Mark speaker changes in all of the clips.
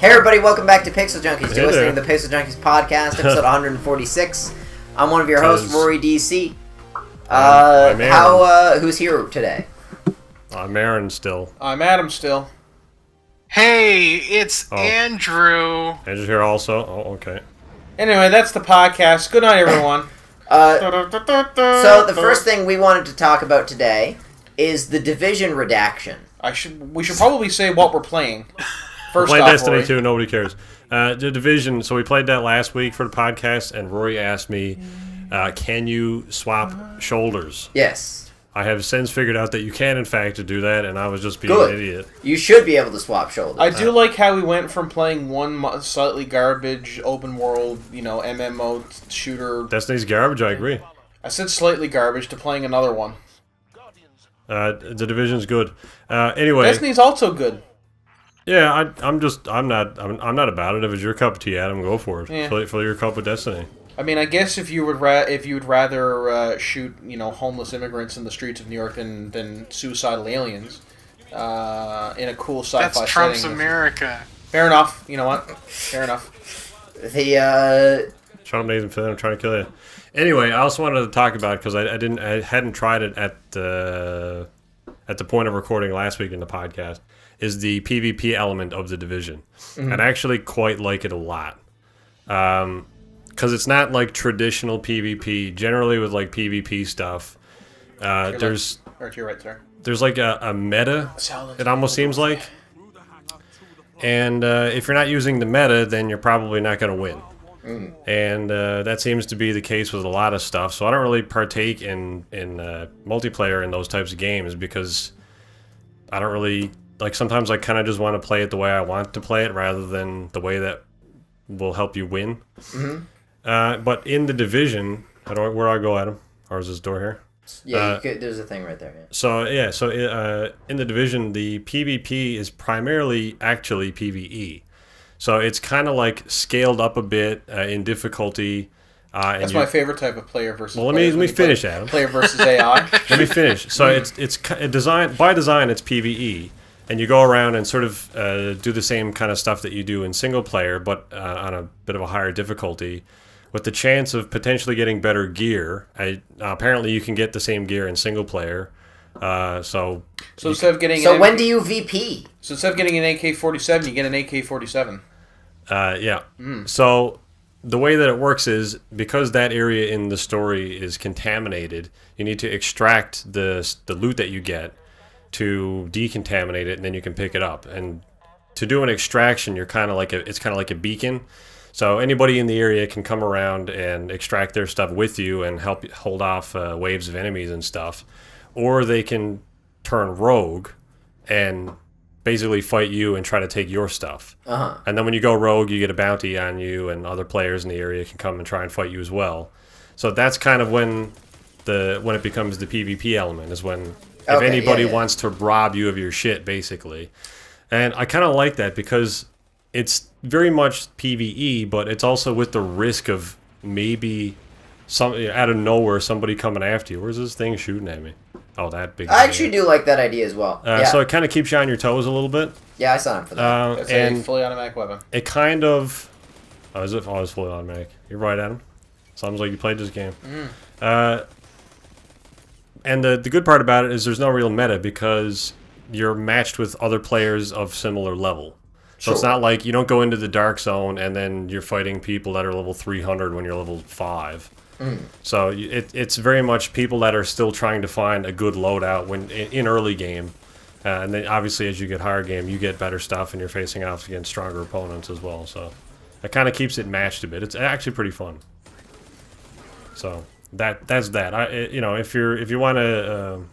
Speaker 1: Hey everybody, welcome back to Pixel Junkies.
Speaker 2: Hey
Speaker 1: You're listening
Speaker 2: there.
Speaker 1: to the Pixel Junkies podcast, episode 146. I'm one of your hosts, Rory DC.
Speaker 2: I'm Aaron.
Speaker 1: Who's here today?
Speaker 2: I'm Aaron still.
Speaker 3: I'm Adam still.
Speaker 4: Hey, it's Andrew.
Speaker 2: Andrew's here also. Oh, okay.
Speaker 3: Anyway, that's the podcast. Good night, everyone.
Speaker 1: So the first thing we wanted to talk about today is the Division redaction.
Speaker 3: We should probably say what we're playing. First
Speaker 2: Playing
Speaker 3: off,
Speaker 2: Destiny
Speaker 3: Rory.
Speaker 2: 2, nobody cares. The Division, so we played that last week for the podcast, and Rory asked me, can you swap shoulders?
Speaker 1: Yes.
Speaker 2: I have since figured out that you can, in fact, do that, and I was just being
Speaker 1: Good.
Speaker 2: an idiot.
Speaker 1: You should be able to swap shoulders.
Speaker 3: I do like how we went from playing one slightly garbage open world, MMO shooter.
Speaker 2: Destiny's garbage, I agree.
Speaker 3: I said slightly garbage to playing another one.
Speaker 2: The Division's good. Anyway.
Speaker 3: Destiny's also good.
Speaker 2: Yeah, I'm not about it. If it's your cup of tea, Adam, go for it.
Speaker 3: Yeah.
Speaker 2: Fill your cup with Destiny.
Speaker 3: I mean, I guess if you would rather shoot homeless immigrants in the streets of New York than suicidal aliens in a cool sci-fi setting.
Speaker 4: That's Trump's America.
Speaker 3: Fair enough. You know what? Fair enough.
Speaker 2: Shut up, Nathan Fillion. I'm trying to kill you. Anyway, I also wanted to talk about, because I hadn't tried it at the point of recording last week in the podcast, is the PvP element of the Division. Mm-hmm. And I actually quite like it a lot. Because it's not like traditional PvP. Generally with like PvP stuff, there's
Speaker 3: to your right, sir.
Speaker 2: There's like a meta, it almost seems like. And if you're not using the meta, then you're probably not going to win. Mm. And that seems to be the case with a lot of stuff. So I don't really partake in multiplayer in those types of games because I don't really... Like, sometimes I kind of just want to play it the way I want to play it rather than the way that will help you win. Mm-hmm. But in the Division... where do I go, Adam? Or is this door here?
Speaker 1: Yeah, there's a thing right there. Yeah.
Speaker 2: So in the Division, the PvP is primarily actually PvE. So it's kind of like scaled up a bit in difficulty.
Speaker 3: That's my favorite type of player versus.
Speaker 2: Well, let me finish, Adam.
Speaker 3: Player versus AI.
Speaker 2: Let me finish. So it's designed by design. It's PvE, and you go around and sort of do the same kind of stuff that you do in single player, but on a bit of a higher difficulty, with the chance of potentially getting better gear. Apparently, you can get the same gear in single player. So
Speaker 3: instead of getting
Speaker 1: when do you VP?
Speaker 3: So instead of getting an AK-47, you get an AK-47.
Speaker 2: Yeah. Mm. So the way that it works is, because that area in the story is contaminated, you need to extract the loot that you get to decontaminate it, and then you can pick it up. And to do an extraction, it's kind of like a beacon. So anybody in the area can come around and extract their stuff with you and help you hold off waves of enemies and stuff. Or they can turn rogue and basically fight you and try to take your stuff. Uh-huh. And then when you go rogue, you get a bounty on you, and other players in the area can come and try and fight you as well. So that's kind of when it becomes the PvP element, is when if anybody wants to rob you of your shit, basically. And I kind of like that because it's very much PvE, but it's also with the risk of maybe out of nowhere somebody coming after you. Where's this thing shooting at me? Oh, that big.
Speaker 1: I actually do like that idea as well.
Speaker 2: So it kind of keeps you on your toes a little bit.
Speaker 1: Yeah, I signed up for that.
Speaker 3: It's a fully automatic weapon.
Speaker 2: It kind of... Oh, is it? Oh, it's fully automatic. You're right, Adam. Sounds like you played this game. Mm. And the good part about it is there's no real meta because you're matched with other players of similar level. So It's not like you don't go into the dark zone and then you're fighting people that are level 300 when you're level 5. Mm. So it's very much people that are still trying to find a good loadout in early game. And then obviously as you get higher game, you get better stuff and you're facing off against stronger opponents as well. So it kind of keeps it matched a bit. It's actually pretty fun. So that's that. If you want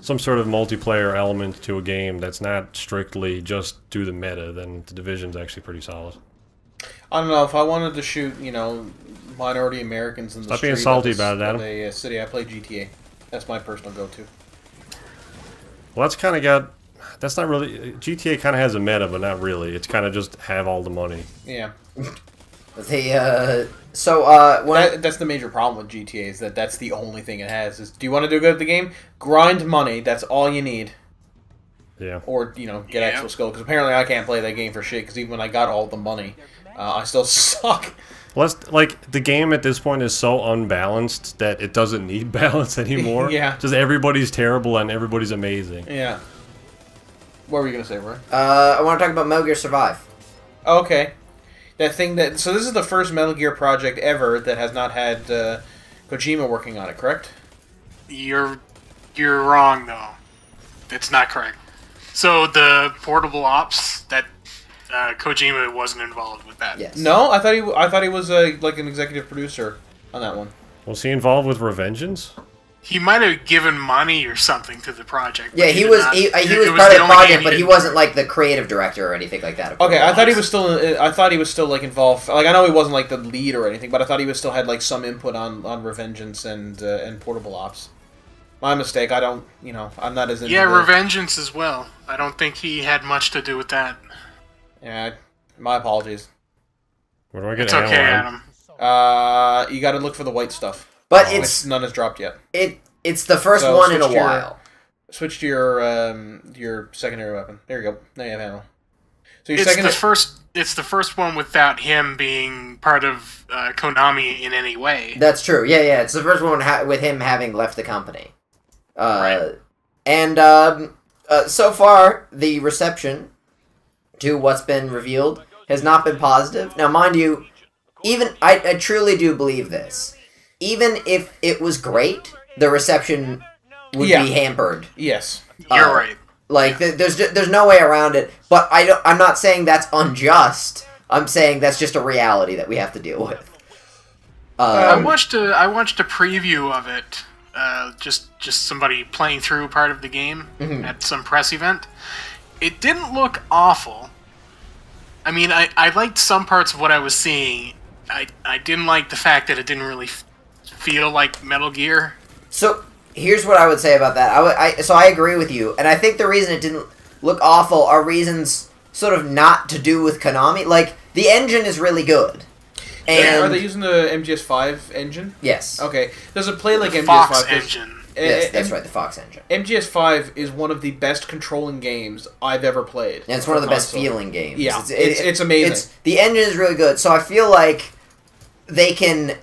Speaker 2: some sort of multiplayer element to a game that's not strictly just do the meta, then the Division's actually pretty solid.
Speaker 3: I don't know, if I wanted to shoot, minority Americans in the
Speaker 2: Stop
Speaker 3: street
Speaker 2: being salty about it, Adam.
Speaker 3: of a city, I play GTA. That's my personal go-to.
Speaker 2: Well, that's not really... GTA kind of has a meta, but not really. It's kind of just have all the money.
Speaker 3: Yeah.
Speaker 1: That's
Speaker 3: the major problem with GTA, is that's the only thing it has. Do you want to do good at the game? Grind money. That's all you need.
Speaker 2: Yeah.
Speaker 3: Or, get actual skill. Because apparently I can't play that game for shit, because even when I got all the money, I still suck.
Speaker 2: Well, the game at this point is so unbalanced that it doesn't need balance anymore.
Speaker 3: Yeah.
Speaker 2: Just everybody's terrible and everybody's amazing.
Speaker 3: Yeah. What were you going to say, Roy?
Speaker 1: I want to talk about Metal Gear Survive.
Speaker 3: Okay. So this is the first Metal Gear project ever that has not had Kojima working on it, correct?
Speaker 4: You're wrong, though. It's not correct. So the portable ops, that Kojima wasn't involved with that.
Speaker 1: Yes.
Speaker 3: No, I thought he was like an executive producer on that one.
Speaker 2: Was he involved with Revengeance?
Speaker 4: He might have given money or something to the project.
Speaker 1: Yeah, he was part of the project, but he wasn't like the creative director or anything like that.
Speaker 3: Okay, I thought he was still. I thought he was still like involved. Like I know he wasn't like the lead or anything, but I thought he was still had like some input on Revengeance and Portable Ops. My mistake. I don't. I'm not as into
Speaker 4: Revengeance as well. I don't think he had much to do with that.
Speaker 3: Yeah, my apologies.
Speaker 2: Where do I get
Speaker 4: It's okay, Adam.
Speaker 3: You got to look for the white stuff.
Speaker 1: But
Speaker 3: none has dropped yet.
Speaker 1: It's the first one in a while.
Speaker 3: Switch to your secondary weapon. There you go. Now you have ammo. So
Speaker 4: It's the first one without him being part of Konami in any way.
Speaker 1: That's true. Yeah. It's the first one with him having left the company.
Speaker 4: Right.
Speaker 1: And so far, the reception to what's been revealed has not been positive. Now, mind you, even I truly do believe this. Even if it was great, the reception would be hampered.
Speaker 3: Yes,
Speaker 4: you're right.
Speaker 1: Like there's no way around it. But I'm not saying that's unjust. I'm saying that's just a reality that we have to deal with.
Speaker 4: I watched a preview of it. Just somebody playing through part of the game at some press event. It didn't look awful. I mean, I liked some parts of what I was seeing. I didn't like the fact that it didn't really feel like Metal Gear.
Speaker 1: So here's what I would say about that. I agree with you, and I think the reason it didn't look awful are reasons sort of not to do with Konami. Like the engine is really good. And
Speaker 3: are they using the MGS5 engine?
Speaker 1: Yes.
Speaker 3: Okay. Does it play like MGS5?
Speaker 4: Fox engine.
Speaker 1: Yes, that's right, the Fox engine.
Speaker 3: MGS5 is one of the best controlling games I've ever played.
Speaker 1: And it's one of the best feeling games.
Speaker 3: Yeah, it's amazing.
Speaker 1: The engine is really good, so I feel like they can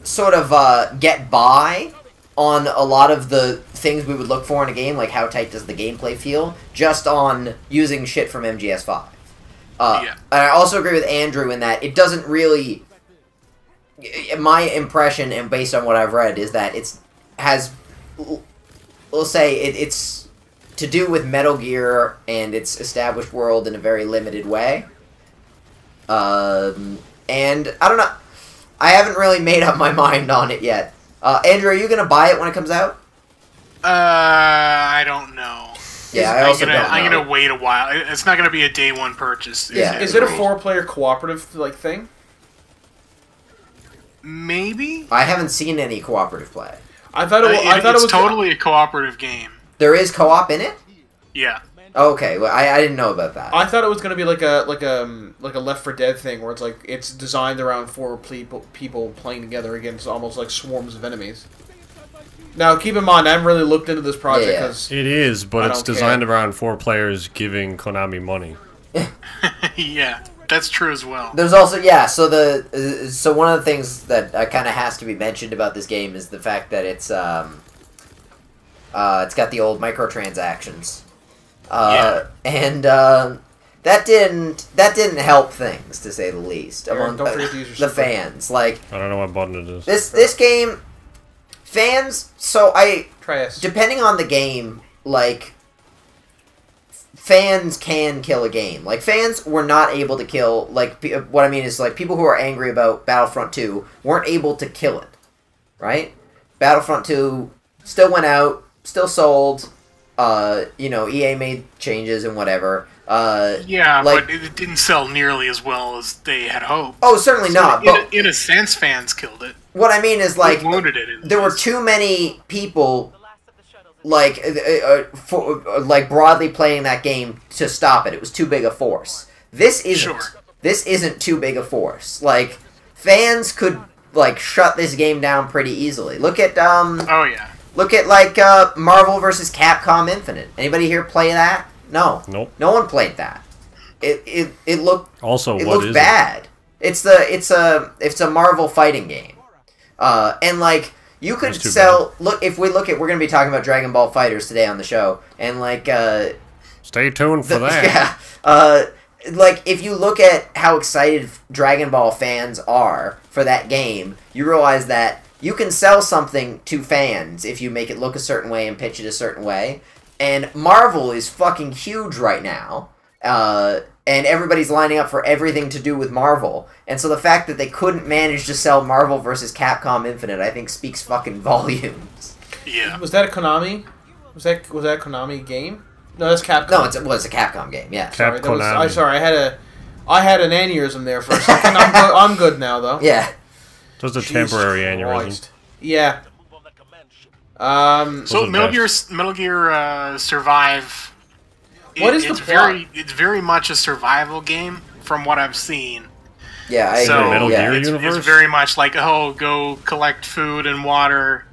Speaker 1: sort of get by on a lot of the things we would look for in a game, like how tight does the gameplay feel, just on using shit from MGS5. And I also agree with Andrew in that it doesn't really... My impression, and based on what I've read, is that it's to do with Metal Gear and its established world in a very limited way. And I don't know. I haven't really made up my mind on it yet. Andrew, are you going to buy it when it comes out?
Speaker 4: I don't know.
Speaker 1: Yeah, I also don't know.
Speaker 4: I'm going to wait a while. It's not going to be a day one purchase.
Speaker 1: Yeah.
Speaker 3: Is it a 4-player cooperative thing?
Speaker 4: Maybe?
Speaker 1: I haven't seen any cooperative play.
Speaker 3: I thought it was
Speaker 4: totally a cooperative game.
Speaker 1: There is co-op in it?
Speaker 4: Yeah.
Speaker 1: Okay, well, I didn't know about that.
Speaker 3: I thought it was going to be like a Left 4 Dead thing where it's designed around 4 people playing together against almost like swarms of enemies. Now, keep in mind, I haven't really looked into this project because
Speaker 2: it is, but it's designed around 4 players giving Konami money.
Speaker 4: Yeah. That's true as well.
Speaker 1: There's also so one of the things that kind of has to be mentioned about this game is the fact that it's got the old microtransactions, and that didn't help things, to say the least, among the fans. Like,
Speaker 2: I don't know what button it is.
Speaker 1: This game, fans. Depending on the game, like. Fans can kill a game. Like, fans were not able to kill... Like, what I mean is, like, people who are angry about Battlefront 2 weren't able to kill it. Right? Battlefront 2 still went out, still sold. EA made changes and whatever.
Speaker 4: But it didn't sell nearly as well as they had hoped.
Speaker 1: Oh, certainly not. But
Speaker 4: in a sense, fans killed it.
Speaker 1: What I mean is, like...
Speaker 4: wounded it
Speaker 1: there were too many people... Like broadly playing that game to stop it. It was too big a force. This isn't.
Speaker 4: Sure.
Speaker 1: This isn't too big a force. Like, fans could, like, shut this game down pretty easily. Look at,
Speaker 4: Oh, yeah.
Speaker 1: Look at, like, Marvel vs. Capcom Infinite. Anybody here play that? No.
Speaker 2: Nope.
Speaker 1: No one played that. It looked
Speaker 2: also
Speaker 1: it
Speaker 2: what
Speaker 1: looked
Speaker 2: is
Speaker 1: bad. It's a Marvel fighting game, and like you could sell. Bad. Look, if we look at, we're gonna be talking about Dragonballz Fighters today on the show, and like
Speaker 2: stay tuned for that.
Speaker 1: Yeah. Like, if you look at how excited Dragon Ball fans are for that game, you realize that you can sell something to fans if you make it look a certain way and pitch it a certain way. And Marvel is fucking huge right now. And everybody's lining up for everything to do with Marvel. And so the fact that they couldn't manage to sell Marvel vs. Capcom Infinite, I think, speaks fucking volumes.
Speaker 4: Yeah.
Speaker 3: Was that a Konami? Was that a Konami game? No, that's Capcom.
Speaker 1: No, it's a Capcom game. Yeah.
Speaker 3: Sorry, I had an aneurysm there for a second. I'm good now though.
Speaker 1: Yeah.
Speaker 2: Just a temporary aneurysm.
Speaker 3: Yeah.
Speaker 4: So Metal Gear Survive.
Speaker 3: What is the plot?
Speaker 4: It's very much a survival game from what I've seen.
Speaker 1: Yeah, I agree.
Speaker 2: Metal Gear universe.
Speaker 4: It's very much like, go collect food and water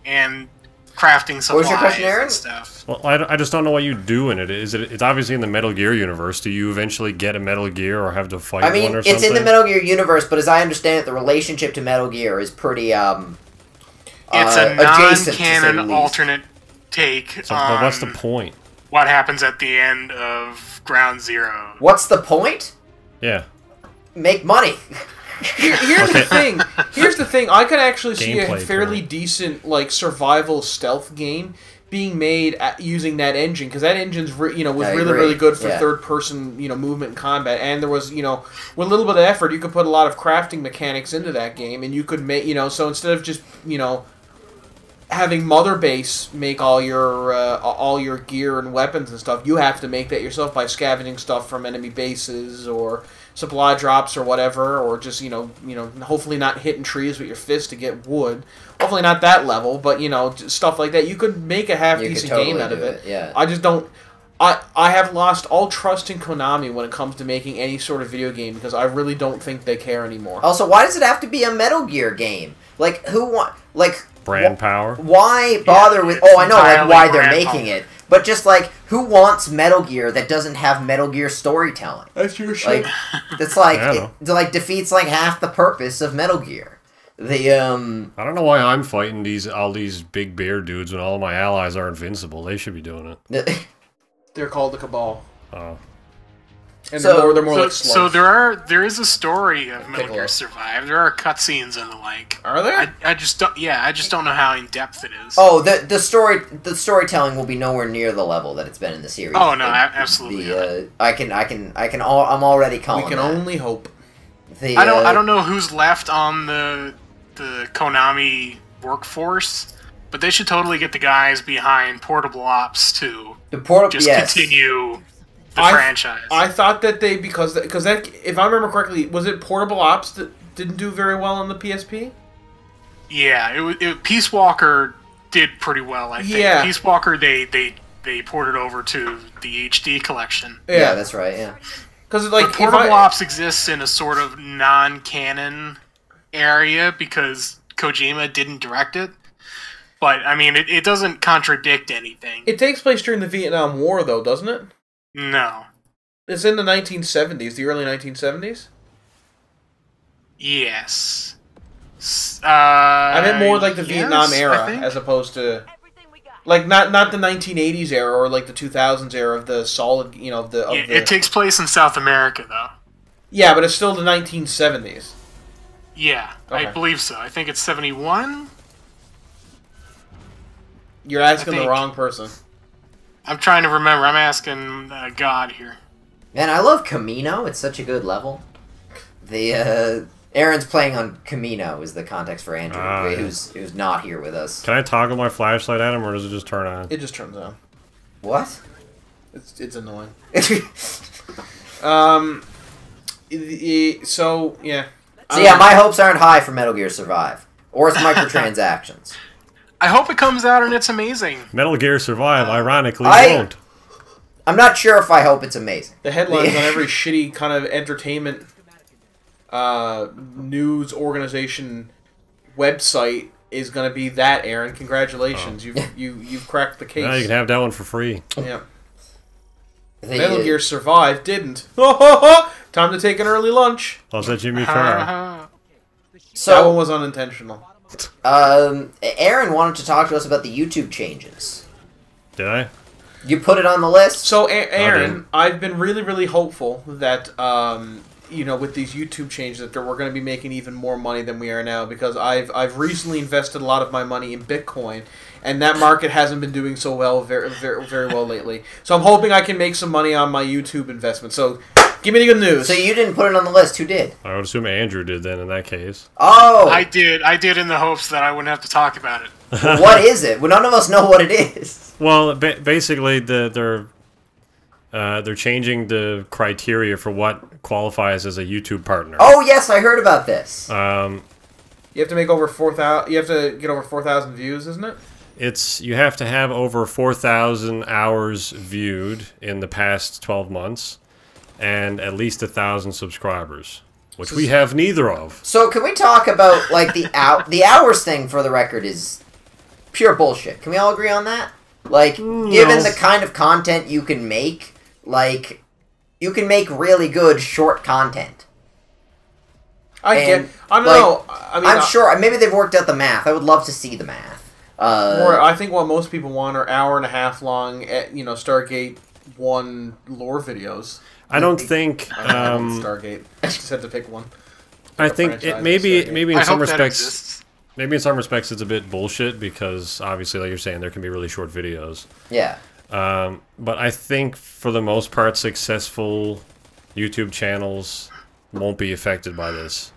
Speaker 4: and crafting supplies.
Speaker 1: What was your question, Aaron?
Speaker 4: And stuff.
Speaker 2: Well, I just don't know what you do in it. It's obviously in the Metal Gear universe. Do you eventually get a Metal Gear or have to fight one or something?
Speaker 1: It's in the Metal Gear universe, but as I understand it, the relationship to Metal Gear is pretty
Speaker 4: it's a non-canon alternate take on
Speaker 2: but what's the point?
Speaker 4: What happens at the end of Ground Zero.
Speaker 1: What's the point?
Speaker 2: Yeah.
Speaker 1: Make money.
Speaker 3: Here's the thing. Here's the thing. I could actually see a fairly decent like survival stealth game being made using that engine, because that engine's was really good for third person movement and combat, and there was with a little bit of effort you could put a lot of crafting mechanics into that game, and you could make so instead of just having Mother Base make all your gear and weapons and stuff, you have to make that yourself by scavenging stuff from enemy bases or supply drops or whatever, or just hopefully not hitting trees with your fist to get wood. Hopefully not that level, but stuff like that. You could make a half decent game out of it.
Speaker 1: Yeah.
Speaker 3: I just don't. I have lost all trust in Konami when it comes to making any sort of video game, because I really don't think they care anymore.
Speaker 1: Also, why does it have to be a Metal Gear game? Like,
Speaker 2: brand power?
Speaker 1: Why bother with... Oh, I know why they're making it. But just, who wants Metal Gear that doesn't have Metal Gear storytelling?
Speaker 3: That's your shit.
Speaker 1: It's it defeats, half the purpose of Metal Gear. I
Speaker 2: don't know why I'm fighting all these big bear dudes when all of my allies are invincible. They should be doing it.
Speaker 3: They're called the Cabal.
Speaker 2: Oh.
Speaker 3: And they're more like slugs.
Speaker 4: So there is a story of Metal Gear Survive. There are cutscenes and the like.
Speaker 3: Are there?
Speaker 4: I just don't know how in depth it is.
Speaker 1: Oh, the storytelling will be nowhere near the level that it's been in the series.
Speaker 4: Oh no, absolutely.
Speaker 1: I'm already calling.
Speaker 3: We can only hope.
Speaker 4: I don't know who's left on the Konami workforce, but they should totally get the guys behind Portable Ops to continue the franchise. I
Speaker 3: thought that because that, if I remember correctly, was it Portable Ops that didn't do very well on the PSP?
Speaker 4: Yeah, Peace Walker did pretty well, I think.
Speaker 3: Yeah.
Speaker 4: Peace Walker they ported over to the HD collection.
Speaker 1: Yeah, that's right. Yeah.
Speaker 4: Because Portable Ops exists in a sort of non-canon area because Kojima didn't direct it. But I mean, it doesn't contradict anything.
Speaker 3: It takes place during the Vietnam War, though, doesn't it?
Speaker 4: No.
Speaker 3: It's in the 1970s, the early 1970s?
Speaker 4: Yes.
Speaker 3: I meant more like the Vietnam era, as opposed to... not the 1980s era or the 2000s era of the solid,
Speaker 4: It takes place in South America, though.
Speaker 3: Yeah, but it's still the 1970s.
Speaker 4: Yeah, okay. I believe so. I think it's 71.
Speaker 3: You're asking the wrong person.
Speaker 4: I'm trying to remember. I'm asking God here.
Speaker 1: Man, I love Camino. It's such a good level. Aaron's playing on Camino is the context for Andrew, who's not here with us.
Speaker 2: Can I toggle my flashlight at him, or does it just turn on?
Speaker 3: It just turns on.
Speaker 1: What?
Speaker 3: It's annoying. So yeah.
Speaker 1: So yeah, my hopes aren't high for Metal Gear Survive or its microtransactions.
Speaker 4: I hope it comes out and it's amazing.
Speaker 2: Metal Gear Survive, ironically, won't.
Speaker 1: I'm not sure if I hope it's amazing.
Speaker 3: The headlines on every shitty kind of entertainment news organization website is going to be that, Aaron. Congratulations, you've cracked the case.
Speaker 2: Now you can have that one for free.
Speaker 3: Yeah. Metal Gear Survive didn't. Time to take an early lunch.
Speaker 2: Oh, is that Jimmy Carr?
Speaker 3: So that one was unintentional.
Speaker 1: Aaron wanted to talk to us about the YouTube changes.
Speaker 2: Did I?
Speaker 1: You put it on the list?
Speaker 3: So, Aaron, I've been really, really hopeful that, you know, with these YouTube changes, that we're going to be making even more money than we are now, because I've recently invested a lot of my money in Bitcoin, and that market hasn't been doing so well, very well lately. So I'm hoping I can make some money on my YouTube investment. So, give me the good news.
Speaker 1: So you didn't put it on the list. Who did?
Speaker 2: I would assume Andrew did then, in that case.
Speaker 1: Oh!
Speaker 4: I did in the hopes that I wouldn't have to talk about it.
Speaker 1: What is it? Well, none of us know what it is.
Speaker 2: Well, basically, they're changing the criteria for what qualifies as a YouTube partner.
Speaker 1: Oh yes, I heard about this.
Speaker 3: You have to make over 4,000. You have to get over 4,000 views, isn't it?
Speaker 2: You have to have over 4,000 hours viewed in the past 12 months, and at least 1,000 subscribers, which we have neither of.
Speaker 1: So can we talk about like the hours thing? For the record, is pure bullshit. Can we all agree on that? Like, given the kind of content you can make, like, you can make really good short content.
Speaker 3: I don't know. I mean,
Speaker 1: I'm sure maybe they've worked out the math. I would love to see the math.
Speaker 3: I think what most people want are hour-and-a-half long, Stargate 1 lore videos.
Speaker 2: I don't think
Speaker 3: Stargate. I just had to pick one.
Speaker 2: I think maybe in some respects, it's a bit bullshit because obviously, like you're saying, there can be really short videos.
Speaker 1: Yeah.
Speaker 2: But I think for the most part, successful YouTube channels won't be affected by this.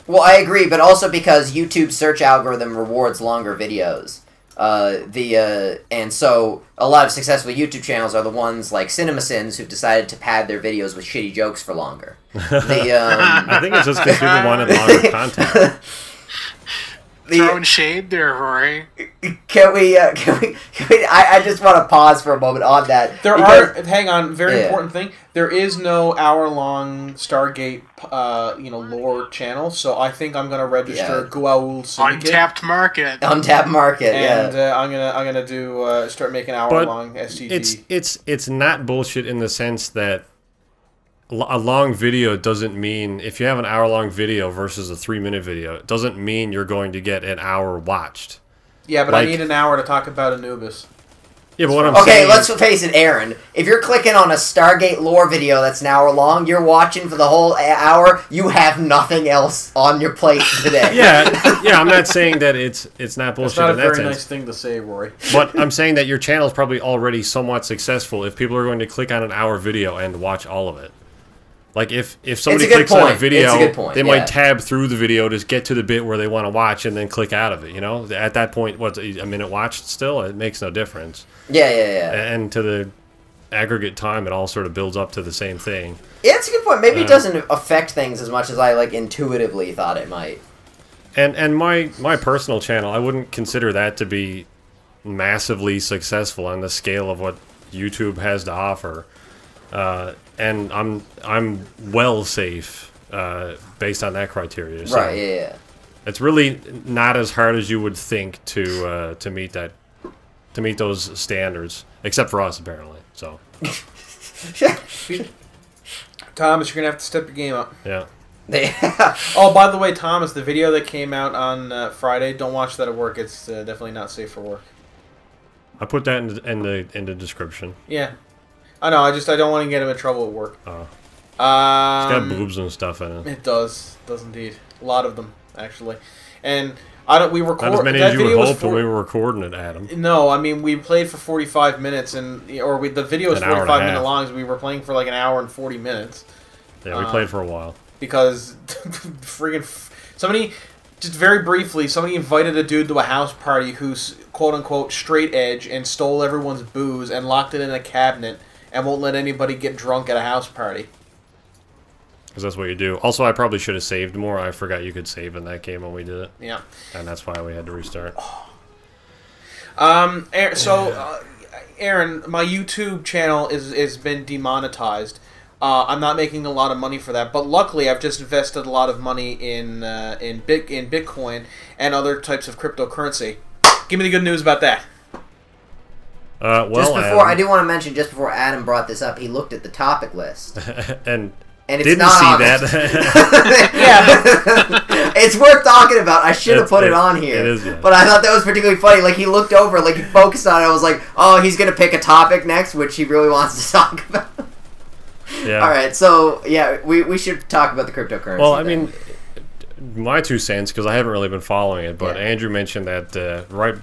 Speaker 1: Well, I agree, but also because YouTube's search algorithm rewards longer videos. And so a lot of successful YouTube channels are the ones like CinemaSins who've decided to pad their videos with shitty jokes for longer.
Speaker 2: I think it's just because people wanted longer content.
Speaker 4: Throwing shade there, Rory.
Speaker 1: Can we? I just want to pause for a moment on that.
Speaker 3: Hang on, very important thing. There is no hour-long Stargate, lore channel. So I think I'm gonna register Goa'uld Syndicate.
Speaker 4: Untapped market.
Speaker 1: Untapped market.
Speaker 3: And I'm gonna do start making hour-long STG.
Speaker 2: It's not bullshit in the sense that a long video doesn't mean, if you have an hour-long video versus a 3-minute video, it doesn't mean you're going to get an hour watched.
Speaker 3: Yeah, but I need an hour to talk about Anubis.
Speaker 2: Yeah, but what I'm saying...
Speaker 1: Okay, let's face it, Aaron. If you're clicking on a Stargate lore video that's an hour long, you're watching for the whole hour, you have nothing else on your plate today.
Speaker 2: yeah, I'm not saying that it's not bullshit in that sense.
Speaker 3: That's not a very nice thing to say, Rory.
Speaker 2: But I'm saying that your channel is probably already somewhat successful if people are going to click on an hour video and watch all of it. Like, if somebody clicks on a video, they might tab through the video to get to the bit where they want to watch and then click out of it, you know? At that point, what's a minute watched still? It makes no difference.
Speaker 1: Yeah.
Speaker 2: And to the aggregate time, it all sort of builds up to the same thing.
Speaker 1: Yeah, it's a good point. Maybe it doesn't affect things as much as I, like, intuitively thought it might.
Speaker 2: And my personal channel, I wouldn't consider that to be massively successful on the scale of what YouTube has to offer. And I'm well safe based on that criteria. So
Speaker 1: right. Yeah.
Speaker 2: It's really not as hard as you would think to meet those standards, except for us apparently. So.
Speaker 3: Thomas, you're gonna have to step your game up.
Speaker 2: Yeah.
Speaker 3: Oh, by the way, Thomas, the video that came out on Friday, don't watch that at work. It's definitely not safe for work.
Speaker 2: I put that in the description.
Speaker 3: Yeah. I know, I don't want to get him in trouble at work.
Speaker 2: Oh. It's got boobs and stuff in it.
Speaker 3: It does indeed. A lot of them, actually. And we recorded...
Speaker 2: Not as many as you would hope when we were recording it, Adam.
Speaker 3: No, I mean, we played for 45 minutes, the video was 45 minutes long, so we were playing for like an hour and 40 minutes.
Speaker 2: Yeah, we played for a while.
Speaker 3: Because, somebody, just very briefly, somebody invited a dude to a house party who's, quote-unquote, straight edge, and stole everyone's booze and locked it in a cabinet, and won't let anybody get drunk at a house party.
Speaker 2: Because that's what you do. Also, I probably should have saved more. I forgot you could save in that game when we did it.
Speaker 3: Yeah.
Speaker 2: And that's why we had to restart.
Speaker 3: Aaron, my YouTube channel is been demonetized. I'm not making a lot of money for that, but luckily I've just invested a lot of money in Bitcoin and other types of cryptocurrency. Give me the good news about that.
Speaker 2: Well,
Speaker 1: just before,
Speaker 2: Adam,
Speaker 1: I do want to mention, just before Adam brought this up, he looked at the topic list.
Speaker 2: and
Speaker 1: it's
Speaker 2: didn't
Speaker 1: not
Speaker 2: see
Speaker 1: on
Speaker 2: that.
Speaker 1: Yeah. It's worth talking about. I should have put it on here.
Speaker 2: It is, yeah.
Speaker 1: But I thought that was particularly funny. Like, he looked over, like, he focused on it. I was like, oh, he's going to pick a topic next, which he really wants to talk about.
Speaker 2: Yeah.
Speaker 1: All right, so, yeah, we should talk about the cryptocurrency.
Speaker 2: Well, I mean, my 2 cents, because I haven't really been following it, but Andrew mentioned that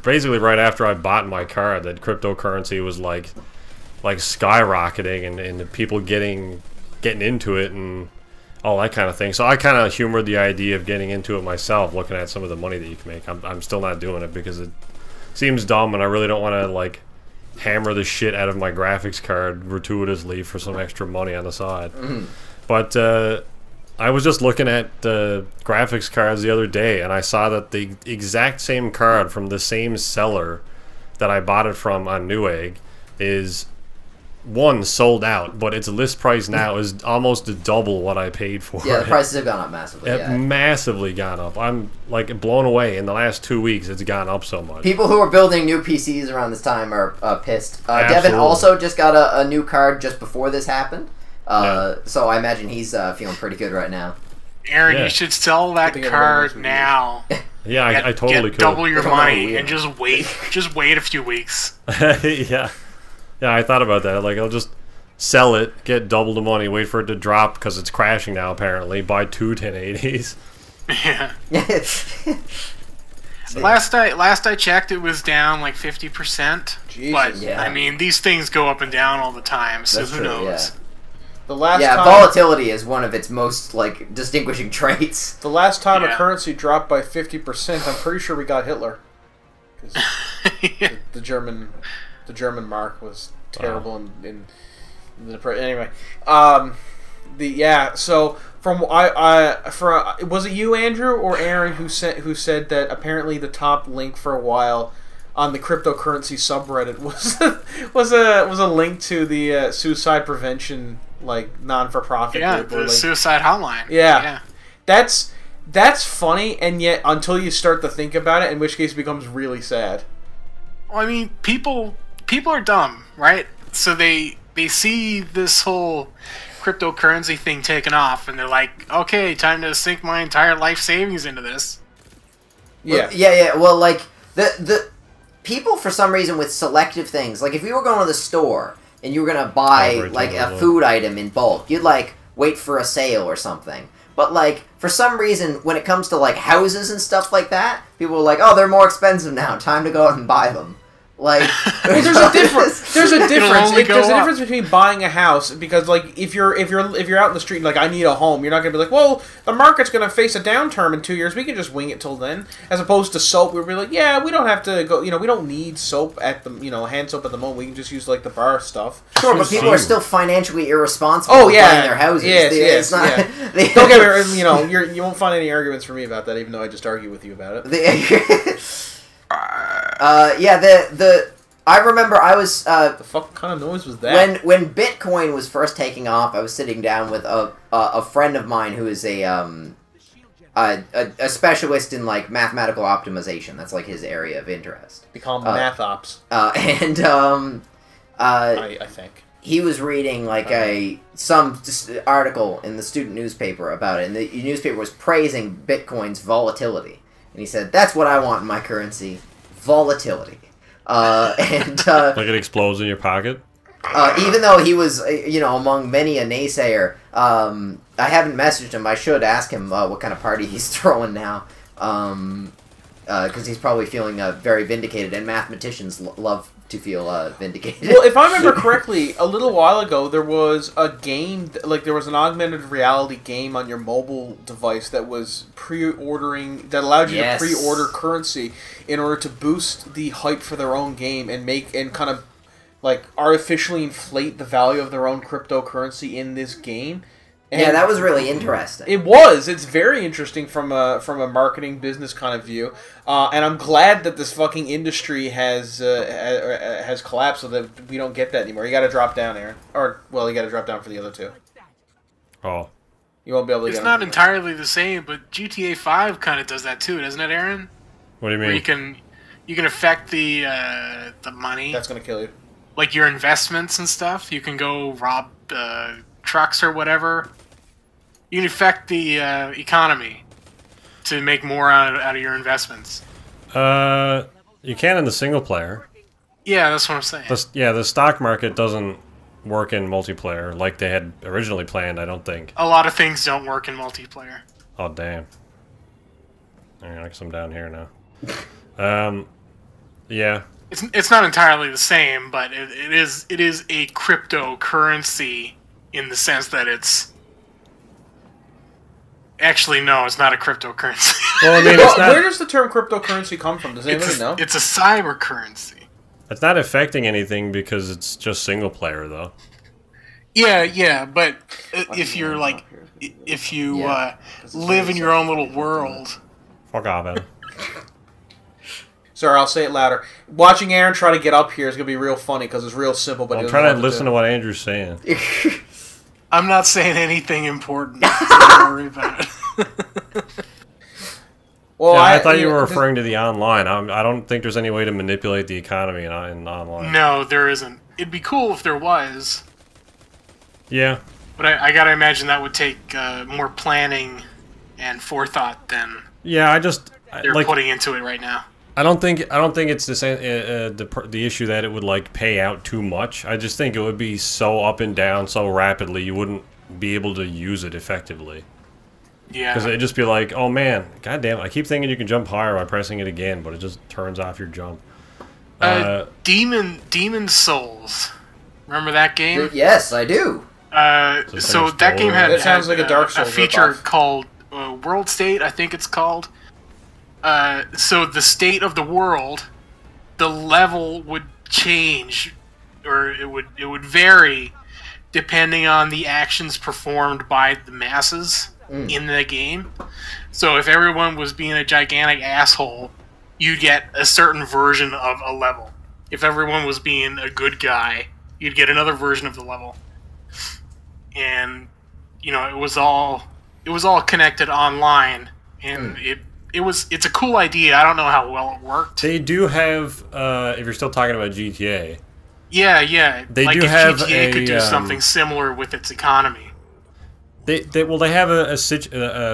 Speaker 2: basically right after I bought my card, that cryptocurrency was like skyrocketing, and the people getting into it and all that kind of thing. So I kind of humored the idea of getting into it myself, looking at some of the money that you can make. I'm still not doing it because it seems dumb, and I really don't want to like hammer the shit out of my graphics card gratuitously for some extra money on the side. But I was just looking at the graphics cards the other day, and I saw that the exact same card from the same seller that I bought it from on Newegg is sold out, but its list price now is almost double what I paid for it.
Speaker 1: Yeah, the prices have gone up massively.
Speaker 2: Massively gone up. I'm like blown away. In the last 2 weeks, it's gone up so much.
Speaker 1: People who are building new PCs around this time are pissed. Devin also just got a new card just before this happened. So I imagine he's feeling pretty good right now.
Speaker 4: Aaron, you should sell that card now.
Speaker 2: Yeah, I totally could.
Speaker 4: Double your money and just wait. Just wait a few weeks.
Speaker 2: Yeah, I thought about that. Like, I'll just sell it, get double the money, wait for it to drop because it's crashing now. Apparently, buy 2 1080s.
Speaker 4: Yeah. Last I checked, it was down like 50%. But I mean, these things go up and down all the time, so who knows?
Speaker 1: Yeah.
Speaker 3: The last time,
Speaker 1: volatility is one of its most like distinguishing traits.
Speaker 3: The last time a currency dropped by 50%, I'm pretty sure we got Hitler. The German mark was terrible in the anyway. So from was it you, Andrew, or Aaron who said that apparently the top link for a while on the cryptocurrency subreddit was a link to the suicide prevention non-for-profit group,
Speaker 4: the suicide hotline.
Speaker 3: Yeah. That's funny, and yet until you start to think about it, in which case it becomes really sad.
Speaker 4: Well, I mean, people are dumb, right? So they see this whole cryptocurrency thing taken off, and they're like, okay, time to sink my entire life savings into this.
Speaker 1: Yeah. Well, like the people, for some reason, with selective things, like if you were going to the store and you were gonna buy like a food item in bulk, you'd like wait for a sale or something. But like for some reason, when it comes to like houses and stuff like that, people are like, "Oh, they're more expensive now. Time to go out and buy them." Like,
Speaker 3: well, there's a difference. There's a difference between buying a house, because like if you're out in the street and like I need a home, you're not gonna be like, well, the market's gonna face a downturn in 2 years. We can just wing it till then. As opposed to soap, we'll be like, yeah, we don't have to go. We don't need soap at the hand soap at the moment. We can just use like the bar stuff.
Speaker 1: Sure, but people are still financially irresponsible for buying their houses.
Speaker 3: Yes. Don't get me. You won't find any arguments from me about that, even though I just argue with you about it. I remember I was the fuck kind of noise was that?
Speaker 1: When Bitcoin was first taking off, I was sitting down with a friend of mine who is a specialist in like mathematical optimization. That's like his area of interest.
Speaker 3: We call him math ops.
Speaker 1: I
Speaker 3: think
Speaker 1: he was reading like some article in the student newspaper about it, and the newspaper was praising Bitcoin's volatility. And he said, "That's what I want in my currency, volatility." Like
Speaker 2: it explodes in your pocket?
Speaker 1: Even though he was, among many a naysayer, I haven't messaged him. I should ask him what kind of party he's throwing now. Because he's probably feeling very vindicated, and mathematicians love to feel vindicated.
Speaker 3: Well, if I remember correctly, a little while ago, there was a game, there was an augmented reality game on your mobile device that was that allowed you to pre-order currency in order to boost the hype for their own game and kind of, artificially inflate the value of their own cryptocurrency in this game. And
Speaker 1: yeah, that was really interesting.
Speaker 3: It was. It's very interesting from a marketing business kind of view, and I'm glad that this fucking industry has collapsed so that we don't get that anymore. You got to drop down, Aaron, you got to drop down for the other two.
Speaker 2: Oh,
Speaker 3: you won't be able to.
Speaker 4: It's not entirely the same, but GTA 5 kind of does that too, doesn't it, Aaron?
Speaker 2: What do you mean?
Speaker 4: Where you can affect the money.
Speaker 3: That's gonna kill you.
Speaker 4: like your investments and stuff. You can go rob trucks or whatever. You can affect the economy to make more out of your investments.
Speaker 2: You can in the single player.
Speaker 4: Yeah, that's what I'm saying.
Speaker 2: The stock market doesn't work in multiplayer like they had originally planned, I don't think.
Speaker 4: A lot of things don't work in multiplayer.
Speaker 2: Oh, damn. Alright, I guess I'm down here now. Yeah.
Speaker 4: It's not entirely the same, but it is a cryptocurrency in the sense that it's... Actually, no, it's not a cryptocurrency.
Speaker 2: Well, I mean, it's not...
Speaker 3: Where does the term cryptocurrency come from? Does anybody know?
Speaker 4: It's a cyber currency.
Speaker 2: It's not affecting anything because it's just single player, though.
Speaker 4: Yeah, but if you're like... If you live in your own little world...
Speaker 2: Fuck off, Adam.
Speaker 3: Sorry, I'll say it louder. Watching Aaron try to get up here is going to be real funny because it's real simple, but
Speaker 2: I'm trying to listen to what Andrew's saying.
Speaker 4: I'm not saying anything important, so don't worry about it.
Speaker 3: Well,
Speaker 2: yeah, I thought you were referring to the online. I don't think there's any way to manipulate the economy in online.
Speaker 4: No, there isn't. It'd be cool if there was.
Speaker 2: Yeah.
Speaker 4: But I gotta imagine that would take more planning and forethought than they're putting into it right now.
Speaker 2: I don't think it's the issue that it would like pay out too much. I just think it would be so up and down so rapidly you wouldn't be able to use it effectively.
Speaker 4: Yeah.
Speaker 2: Because it'd just be like, oh man, goddamn! I keep thinking you can jump higher by pressing it again, but it just turns off your jump.
Speaker 4: Demon Souls. Remember that game?
Speaker 1: Yes, I do.
Speaker 4: So that game had
Speaker 3: it sounds like a Dark Souls
Speaker 4: a feature called World State, I think it's called. So the state of the world, the level would change, or it would vary depending on the actions performed by the masses in the game. So if everyone was being a gigantic asshole, you'd get a certain version of a level. If everyone was being a good guy, you'd get another version of the level. And you know, it was all connected online, and it's a cool idea. I don't know how well it worked.
Speaker 2: They do have, if you're still talking about GTA.
Speaker 4: Yeah.
Speaker 2: They
Speaker 4: like
Speaker 2: do
Speaker 4: if
Speaker 2: have
Speaker 4: GTA could do something similar with its economy.
Speaker 2: They have a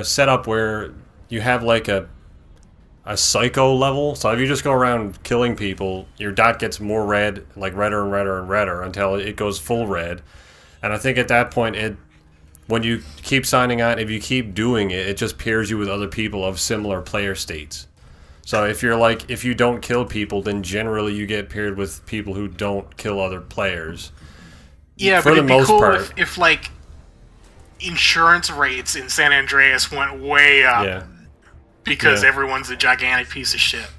Speaker 2: setup where you have like a psycho level. So if you just go around killing people, your dot gets more red, like redder and redder and redder until it goes full red. And I think at that point, when you keep signing on, if you keep doing it, it just pairs you with other people of similar player states. So if you don't kill people, then generally you get paired with people who don't kill other players.
Speaker 4: Yeah, but it'd be cool if like insurance rates in San Andreas went way up because everyone's a gigantic piece of shit.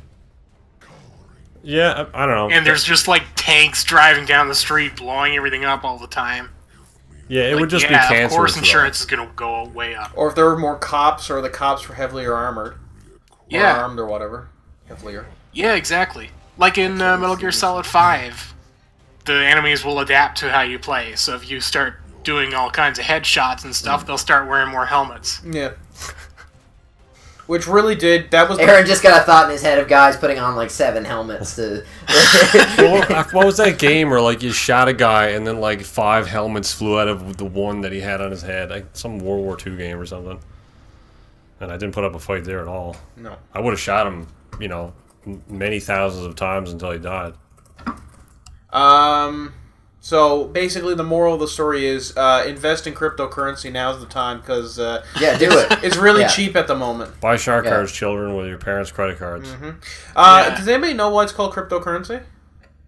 Speaker 2: Yeah, I don't know.
Speaker 4: And there's just like tanks driving down the street, blowing everything up all the time.
Speaker 2: Yeah, it would just be cancerous.
Speaker 4: Of course insurance is going to go way up.
Speaker 3: Or if there were more cops, or the cops were heavily armored. Or armed or whatever. Heavilier.
Speaker 4: Yeah, exactly. Like in Metal Gear Solid 5, the enemies will adapt to how you play. So if you start doing all kinds of headshots and stuff, they'll start wearing more helmets.
Speaker 3: Yeah. Which really did...
Speaker 1: Aaron just got a thought in his head of guys putting on like 7 helmets to...
Speaker 2: What was that game where like you shot a guy and then like 5 helmets flew out of the one that he had on his head? Like some World War II game or something. And I didn't put up a fight there at all.
Speaker 3: No.
Speaker 2: I would have shot him, you know, many thousands of times until he died.
Speaker 3: So basically, the moral of the story is invest in cryptocurrency. Now's the time because
Speaker 1: do it.
Speaker 3: It's really cheap at the moment.
Speaker 2: Buy shark cards, children, with your parents' credit cards.
Speaker 3: Does anybody know why it's called cryptocurrency?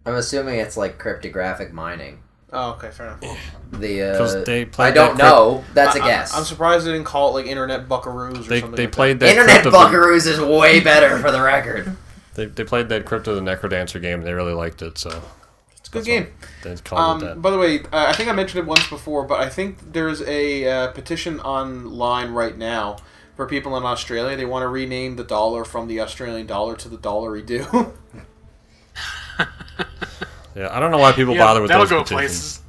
Speaker 1: I'm assuming it's like cryptographic mining.
Speaker 3: Oh, okay, fair enough.
Speaker 1: I don't know. That's a guess.
Speaker 3: I'm surprised they didn't call it like Internet Buckaroos or something.
Speaker 2: They played that.
Speaker 1: Internet Buckaroos is way better for the record.
Speaker 2: They played that Crypto the Necrodancer game and they really liked it, so...
Speaker 3: It's a good game.
Speaker 2: They called it that.
Speaker 3: By the way, I think I mentioned it once before, but I think there's a petition online right now for people in Australia. They want to rename the dollar from the Australian dollar to the dollar-y-do.
Speaker 2: Yeah, I don't know why people bother with those petitions.
Speaker 4: Places.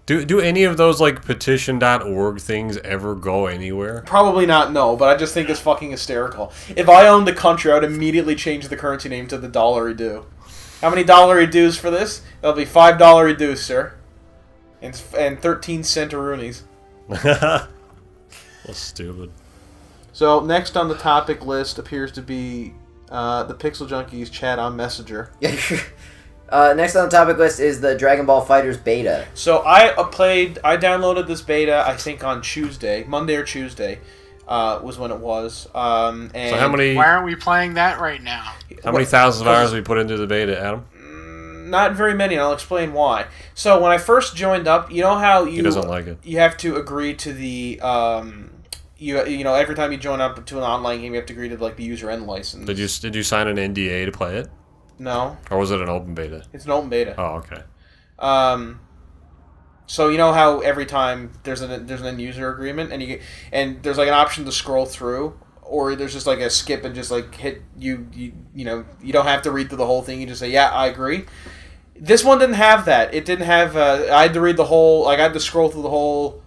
Speaker 2: Do any of those like petition.org things ever go anywhere?
Speaker 3: Probably not, no, but I just think it's fucking hysterical. If I owned the country, I would immediately change the currency name to the dollar-y-do. How many dollar dues for this? It'll be $5 dues, sir. And 13 centaroonies.
Speaker 2: That's stupid.
Speaker 3: So, next on the topic list appears to be the Pixel Junkies chat on Messenger.
Speaker 1: Next on the topic list is the Dragonballz Fighter Z beta.
Speaker 3: So, I downloaded this beta, I think, on Tuesday. Monday or Tuesday was when it was. And
Speaker 2: so how many...
Speaker 4: Why aren't we playing that right now?
Speaker 2: How many thousands of hours have we put into the beta, Adam?
Speaker 3: Not very many, and I'll explain why. So, when I first joined up, you know how you...
Speaker 2: He doesn't like it.
Speaker 3: You have to agree to the... You know, every time you join up to an online game, you have to agree to like the user end license.
Speaker 2: Did you sign an NDA to play it?
Speaker 3: No.
Speaker 2: Or was it an open beta?
Speaker 3: It's an open beta.
Speaker 2: Oh, okay.
Speaker 3: So you know how every time there's an end user agreement, and there's like an option to scroll through, or there's just like a skip and just like hit you know you don't have to read through the whole thing. You just say yeah, I agree. This one didn't have that. It didn't have. I had to read the whole. Like I had to scroll through the whole.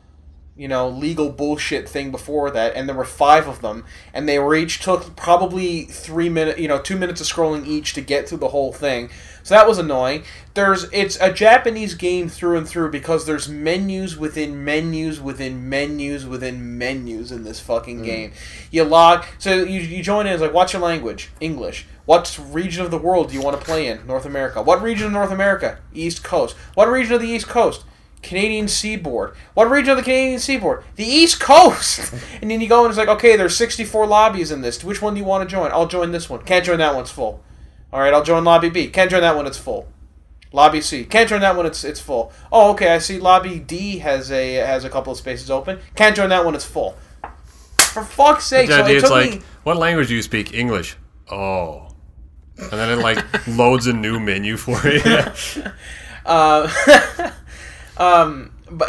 Speaker 3: Legal bullshit thing before that, and there were 5 of them, and they were each took probably 3 minutes, 2 minutes of scrolling each to get through the whole thing. So that was annoying. It's a Japanese game through and through because there's menus within menus within menus within menus in this fucking game. You join in, it's like, what's your language? English. What region of the world do you want to play in? North America. What region of North America? East Coast. What region of the East Coast? Canadian seaboard. What region of the Canadian seaboard? The East Coast! And then you go and it's like, okay, there's 64 lobbies in this. Which one do you want to join? I'll join this one. Can't join that one, it's full. Alright, I'll join lobby B. Can't join that one, it's full. Lobby C. Can't join that one, it's full. Oh, okay, I see lobby D has a couple of spaces open. Can't join that one, it's full. For fuck's sake.
Speaker 2: The idea is like, what language do you speak? English. Oh. And then it like loads a new menu for you.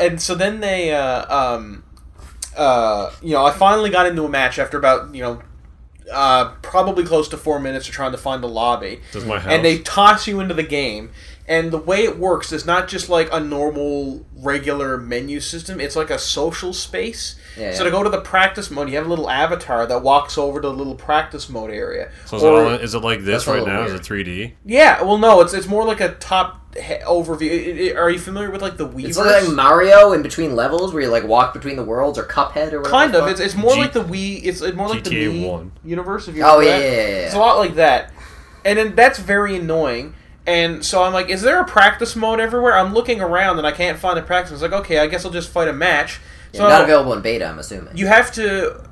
Speaker 3: And so then they, I finally got into a match after about, probably close to 4 minutes of trying to find the lobby.
Speaker 2: Does my house.
Speaker 3: And they toss you into the game. And the way it works is not just like a normal, regular menu system. It's like a social space.
Speaker 1: Yeah,
Speaker 3: so to go to the practice mode, you have a little avatar that walks over to the little practice mode area.
Speaker 2: So is it like this right now? Weird. Is it 3D?
Speaker 3: Yeah, well, no, it's more like a top overview. Are you familiar with like the Weverse?
Speaker 1: It's like Mario in between levels where you like walk between the worlds, or Cuphead or whatever.
Speaker 3: Kind of. It's more like the Wii. It's more like the Wii
Speaker 2: 1
Speaker 3: universe. If you
Speaker 1: yeah.
Speaker 3: It's a lot like that, and then that's very annoying. And so I'm like, is there a practice mode everywhere? I'm looking around and I can't find a practice. I was like, okay, I guess I'll just fight a match. So
Speaker 1: not available in beta, I'm assuming.
Speaker 3: You have to,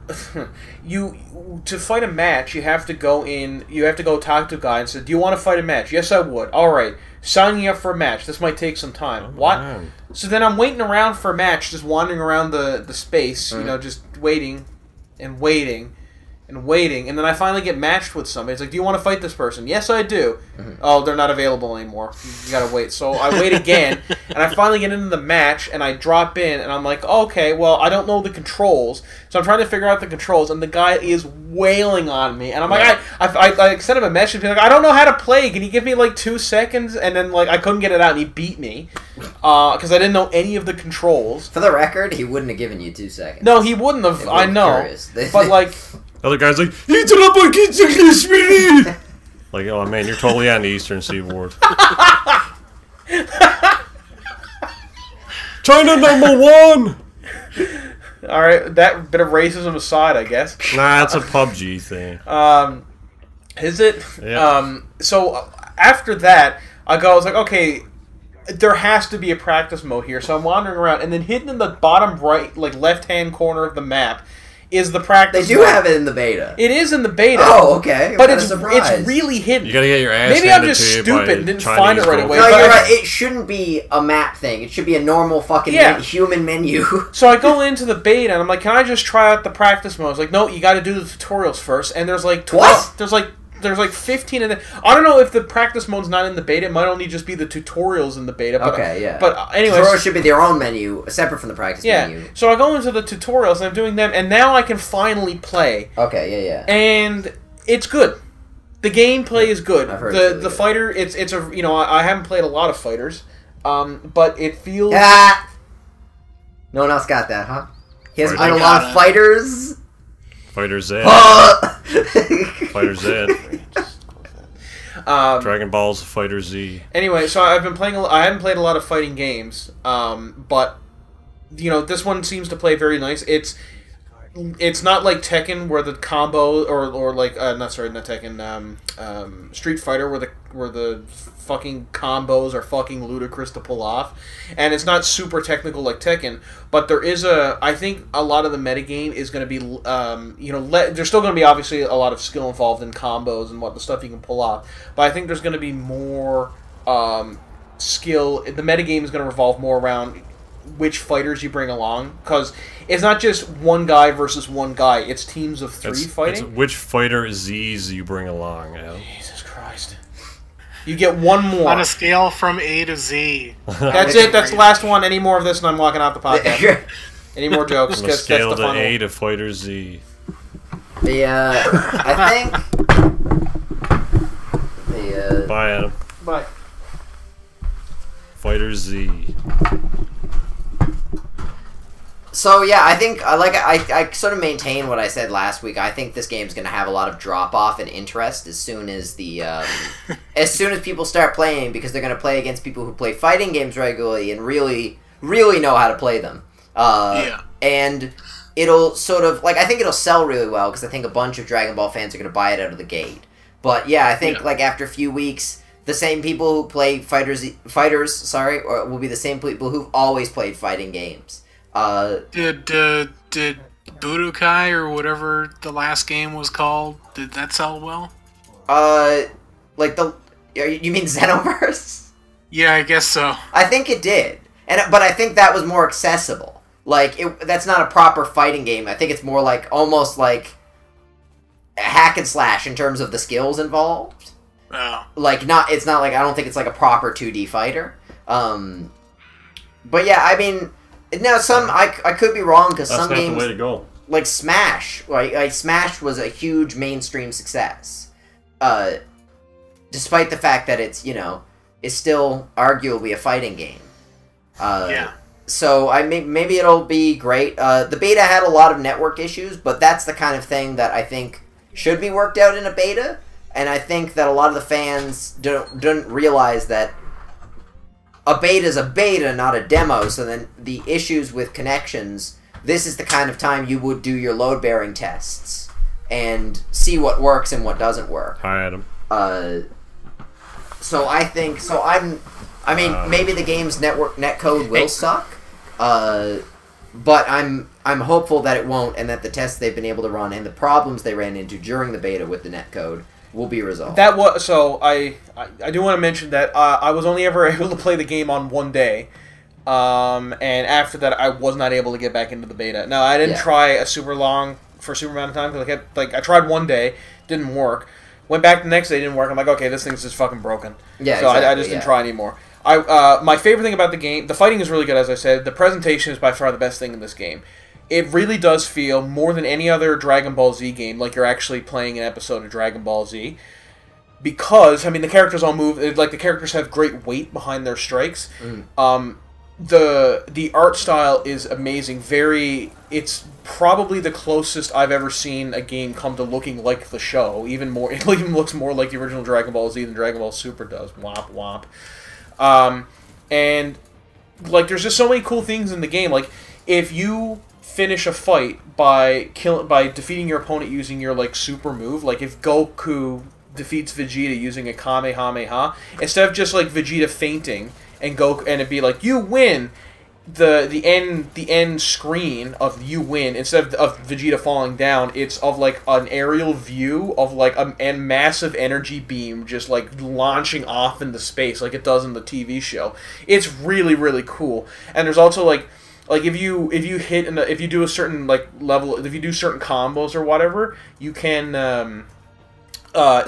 Speaker 3: to fight a match, you have to go talk to a guy and say, do you want to fight a match? Yes, I would. All right, sign me up for a match. This might take some time.
Speaker 2: Oh,
Speaker 3: what?
Speaker 2: Man.
Speaker 3: So then I'm waiting around for a match, just wandering around the space, just waiting and waiting. And waiting, and then I finally get matched with somebody. It's like, do you want to fight this person? Yes, I do. Oh, they're not available anymore. You gotta wait. So I wait again, and I finally get into the match, and I drop in, and I'm like, okay, well, I don't know the controls, so I'm trying to figure out the controls, and the guy is wailing on me, and I'm like, I sent him a message, like, I don't know how to play. Can you give me like 2 seconds? And then like I couldn't get it out, and he beat me because I didn't know any of the controls.
Speaker 1: For the record, he wouldn't have given you 2 seconds.
Speaker 3: No, he wouldn't have. I know, but like.
Speaker 2: Other guy's like, it's English, really? Like, oh man, you're totally on the Eastern Seaboard. China #1!
Speaker 3: Alright, that bit of racism aside, I guess.
Speaker 2: Nah, it's a PUBG thing.
Speaker 3: Is it?
Speaker 2: Yeah.
Speaker 3: So, after that, I was like, okay, there has to be a practice mode here. So I'm wandering around, and then hidden in the bottom right, like left-hand corner of the map, is the practice
Speaker 1: They do have it in the beta.
Speaker 3: It is in the beta.
Speaker 1: Oh, okay.
Speaker 3: But it's really hidden.
Speaker 2: You gotta get your ass
Speaker 3: Maybe I'm just stupid and didn't find it right away.
Speaker 1: No, you're right. It shouldn't be a map thing. It should be a normal fucking human menu.
Speaker 3: So I go into the beta and I'm like, can I just try out the practice mode? I was like, no, you gotta do the tutorials first. And there's like 12.
Speaker 1: What?
Speaker 3: There's like 15 in it. I don't know if the practice mode's not in the beta. It might only just be the tutorials in the beta. But,
Speaker 1: okay, yeah.
Speaker 3: But anyways,
Speaker 1: tutorials should be their own menu, separate from the practice menu.
Speaker 3: So I go into the tutorials and I'm doing them, and now I can finally play.
Speaker 1: Okay, yeah.
Speaker 3: And it's good. The gameplay is good.
Speaker 1: I've heard
Speaker 3: the fighter, it's a I haven't played a lot of fighters, but it feels.
Speaker 1: No one else got that, huh? He hasn't played a lot of fighters.
Speaker 2: Fighter Z.
Speaker 1: Huh?
Speaker 2: Fighter Z. Dragonballz Fighter Z.
Speaker 3: Anyway, so I've been playing. I haven't played a lot of fighting games, but this one seems to play very nice. It's not like Tekken where the combo or like not Tekken, Street Fighter where the fucking combos are fucking ludicrous to pull off, and it's not super technical like Tekken. But there is I think a lot of the metagame is going to be there's still going to be obviously a lot of skill involved in combos and what the stuff you can pull off. But I think there's going to be more skill. The metagame is going to revolve more around which fighters you bring along, because it's not just one guy versus one guy, it's teams of three fighting.
Speaker 2: It's which fighter Z's you bring along.
Speaker 3: Jesus Christ. You get one more.
Speaker 4: On a scale from A to Z.
Speaker 3: That's it, that's the last one. Any more of this and I'm walking out the podcast. Any more jokes?
Speaker 2: On a scale to A to fighter Z.
Speaker 1: I think...
Speaker 2: Bye, Adam.
Speaker 3: Bye.
Speaker 2: Fighter Z.
Speaker 1: So yeah, I think I sort of maintain what I said last week. I think this game's going to have a lot of drop off in interest as soon as people start playing, because they're going to play against people who play fighting games regularly and really know how to play them. And it'll sort of I think it'll sell really well, because I think a bunch of Dragon Ball fans are going to buy it out of the gate. But yeah, I think after a few weeks, the same people who play fighters will be the same people who've always played fighting games.
Speaker 4: Did Budokai or whatever the last game was called, did that sell well?
Speaker 1: You mean Xenoverse?
Speaker 4: Yeah, I guess so.
Speaker 1: I think it did, but I think that was more accessible. That's not a proper fighting game. I think it's more almost like a hack and slash in terms of the skills involved.
Speaker 4: Oh.
Speaker 1: It's not I don't think it's like a proper 2D fighter. But yeah, I mean. Now, I could be wrong, because some games...
Speaker 2: That's not the way to go.
Speaker 1: Like Smash. Smash was a huge mainstream success. Despite the fact that it's still arguably a fighting game. So, maybe it'll be great. The beta had a lot of network issues, but that's the kind of thing that I think should be worked out in a beta. And I think that a lot of the fans don't realize that a beta is a beta, not a demo, so then the issues with connections, this is the kind of time you would do your load-bearing tests and see what works and what doesn't work.
Speaker 2: Hi, Adam.
Speaker 1: Maybe the game's netcode will suck, but I'm hopeful that it won't, and that the tests they've been able to run and the problems they ran into during the beta with the netcode will be resolved.
Speaker 3: I do want to mention that I was only ever able to play the game on one day, and after that I was not able to get back into the beta. Now, I didn't try a super amount of time, because I tried one day, didn't work. Went back the next day, didn't work. I'm like, okay, this thing's just fucking broken.
Speaker 1: Yeah,
Speaker 3: so exactly, I just didn't try anymore. My favorite thing about the game, the fighting is really good, as I said. The presentation is by far the best thing in this game. It really does feel, more than any other Dragon Ball Z game, like you're actually playing an episode of Dragon Ball Z. Because, the characters all move, the characters have great weight behind their strikes. The art style is amazing. It's probably the closest I've ever seen a game come to looking like the show. It even looks more like the original Dragon Ball Z than Dragon Ball Super does. Womp womp. And, there's just so many cool things in the game. If you finish a fight by defeating your opponent using your super move, if Goku defeats Vegeta using a Kamehameha, instead of just Vegeta fainting and it'd be you win, the end screen of you win, instead of Vegeta falling down, it's of an aerial view of a massive energy beam just launching off into space like it does in the TV show. It's really, really cool. And there's also if you do a certain level, if you do certain combos or whatever, you can